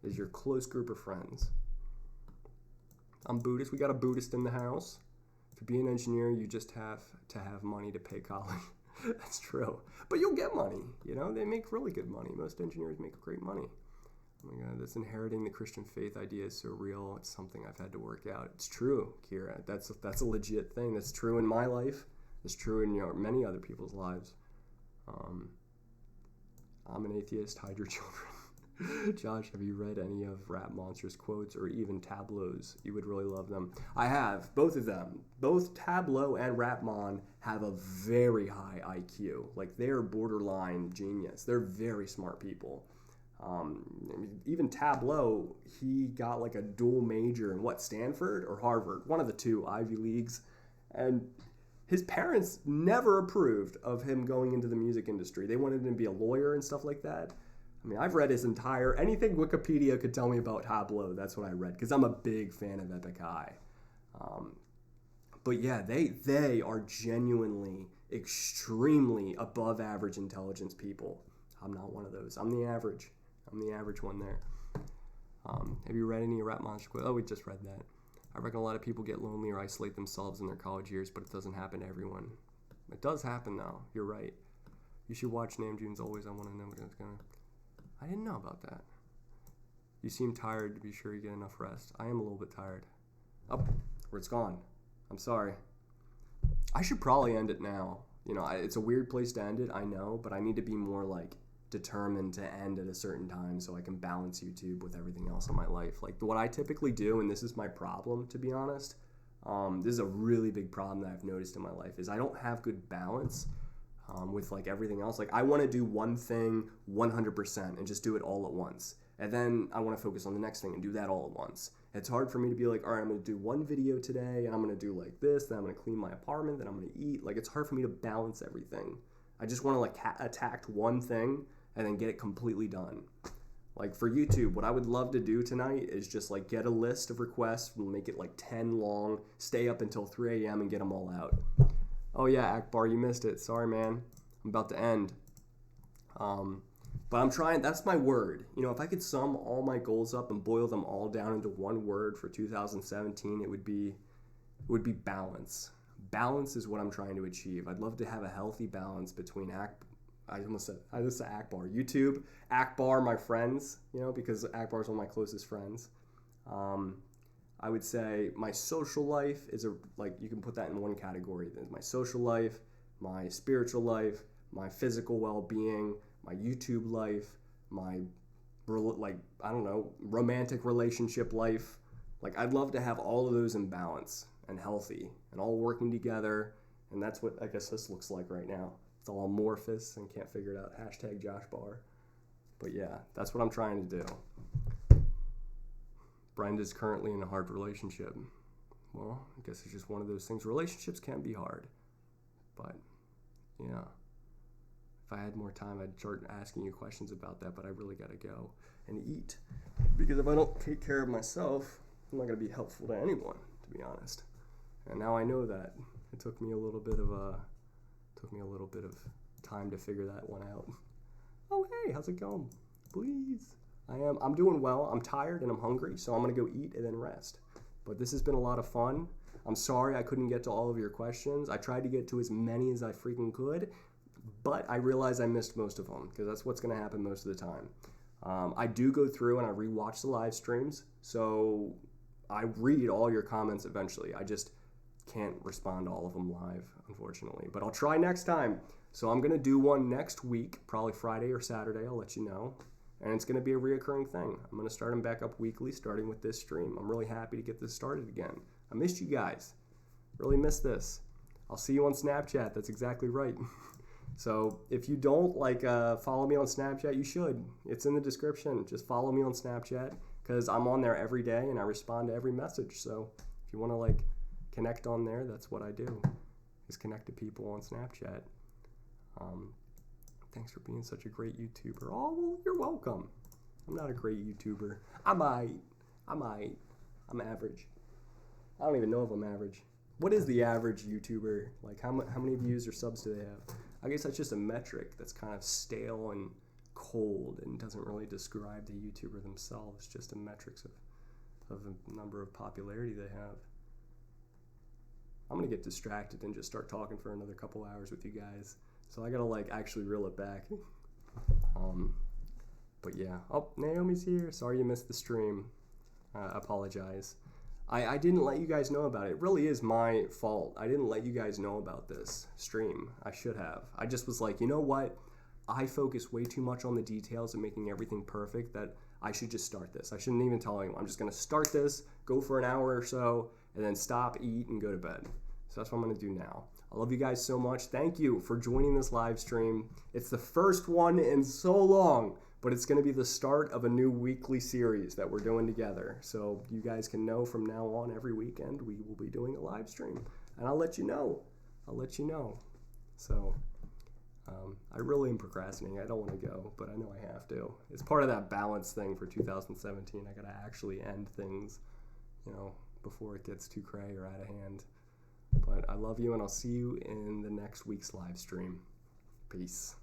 is your close group of friends. I'm Buddhist. We got a Buddhist in the house. To be an engineer, you just have to have money to pay college. That's true. But you'll get money. They make really good money. Most engineers make great money. Oh my God, this inheriting the Christian faith idea is so real. It's something I've had to work out. It's true, Kira. That's a legit thing. That's true in my life. It's true in many other people's lives. I'm an atheist. Hide your children. Josh, have you read any of Rap Monster's quotes or even Tableau's? You would really love them. I have, both of them. Both Tableau and Rapmon have a very high IQ. Like, they're borderline genius. They're very smart people. Even Tableau, he got like a dual major in Stanford or Harvard? One of the two Ivy Leagues. And his parents never approved of him going into the music industry. They wanted him to be a lawyer and stuff like that. I've read his anything Wikipedia could tell me about Tableau, that's what I read, because I'm a big fan of Epic High. But yeah, they are genuinely extremely above average intelligence people. I'm not one of those. I'm the average one there. Have you read any Rap Monster quotes? Oh, we just read that. I reckon a lot of people get lonely or isolate themselves in their college years, but it doesn't happen to everyone. It does happen, though. You're right. You should watch Namjoon's Always. I Want to Know What It's Gonna... I didn't know about that. You seem tired. To be sure you get enough rest. I am a little bit tired. Oh, it's gone. I'm sorry. I should probably end it now. It's a weird place to end it, I know, but I need to be more like determined to end at a certain time so I can balance YouTube with everything else in my life. Like what I typically do, and this is my problem, to be honest, this is a really big problem that I've noticed in my life, is I don't have good balance with like everything else. Like I want to do one thing 100% and just do it all at once. And then I want to focus on the next thing and do that all at once. It's hard for me to be like, all right, I'm going to do one video today and I'm going to do like this, then I'm going to clean my apartment, then I'm going to eat. Like it's hard for me to balance everything. I just want to like attack one thing and then get it completely done. Like for YouTube, what I would love to do tonight is just like get a list of requests, we'll make it like 10 long, stay up until 3 a.m. and get them all out. Oh yeah, Akbar, you missed it. Sorry, man. I'm about to end. But I'm trying, that's my word. If I could sum all my goals up and boil them all down into one word for 2017, it would be balance. Balance is what I'm trying to achieve. I'd love to have a healthy balance between I just said Akbar. YouTube, Akbar, my friends, because Akbar is one of my closest friends. I would say my social life is you can put that in one category. There's my social life, my spiritual life, my physical well-being, my YouTube life, my romantic relationship life. Like I'd love to have all of those in balance and healthy and all working together. And that's what I guess this looks like right now. It's all amorphous and can't figure it out. Hashtag Josh Barr. But yeah, that's what I'm trying to do. Brenda's currently in a hard relationship. Well, I guess it's just one of those things. Relationships can be hard. But, yeah. If I had more time, I'd start asking you questions about that, but I really got to go and eat. Because if I don't take care of myself, I'm not going to be helpful to anyone, to be honest. And now I know that. It took me a little bit of time to figure that one out. Oh, hey, how's it going? Please. I'm doing well. I'm tired and I'm hungry, so I'm going to go eat and then rest. But this has been a lot of fun. I'm sorry I couldn't get to all of your questions. I tried to get to as many as I freaking could, but I realized I missed most of them because that's what's going to happen most of the time. I do go through and I rewatch the live streams, so I read all your comments eventually. I just can't respond to all of them live, unfortunately. But I'll try next time. So I'm going to do one next week, probably Friday or Saturday. I'll let you know. And it's going to be a reoccurring thing. I'm going to start them back up weekly, starting with this stream. I'm really happy to get this started again. I missed you guys. Really missed this. I'll see you on Snapchat. That's exactly right. So if you don't follow me on Snapchat, you should. It's in the description. Just follow me on Snapchat because I'm on there every day and I respond to every message. So if you want to connect on there, that's what I do, is connect to people on Snapchat. Thanks for being such a great YouTuber. Oh, well, you're welcome. I'm not a great YouTuber. I'm average. I don't even know if I'm average. What is the average YouTuber? How many views or subs do they have? I guess that's just a metric that's kind of stale and cold and doesn't really describe the YouTuber themselves, just a metrics of the number of popularity they have. I'm going to get distracted and just start talking for another couple hours with you guys. So I got to actually reel it back. But yeah. Oh, Naomi's here. Sorry you missed the stream. I apologize. I didn't let you guys know about it. It really is my fault. I didn't let you guys know about this stream. I should have. I just was like, you know what? I focus way too much on the details and making everything perfect that I should just start this. I shouldn't even tell anyone. I'm just going to start this, go for an hour or so, and then stop, eat, and go to bed. So that's what I'm going to do now. I love you guys so much. Thank you for joining this live stream. It's the first one in so long, but it's going to be the start of a new weekly series that we're doing together. So you guys can know from now on, every weekend, we will be doing a live stream. And I'll let you know. So I really am procrastinating. I don't want to go, but I know I have to. It's part of that balance thing for 2017. I got to actually end things, before it gets too cray or out of hand. But I love you, and I'll see you in the next week's live stream. Peace.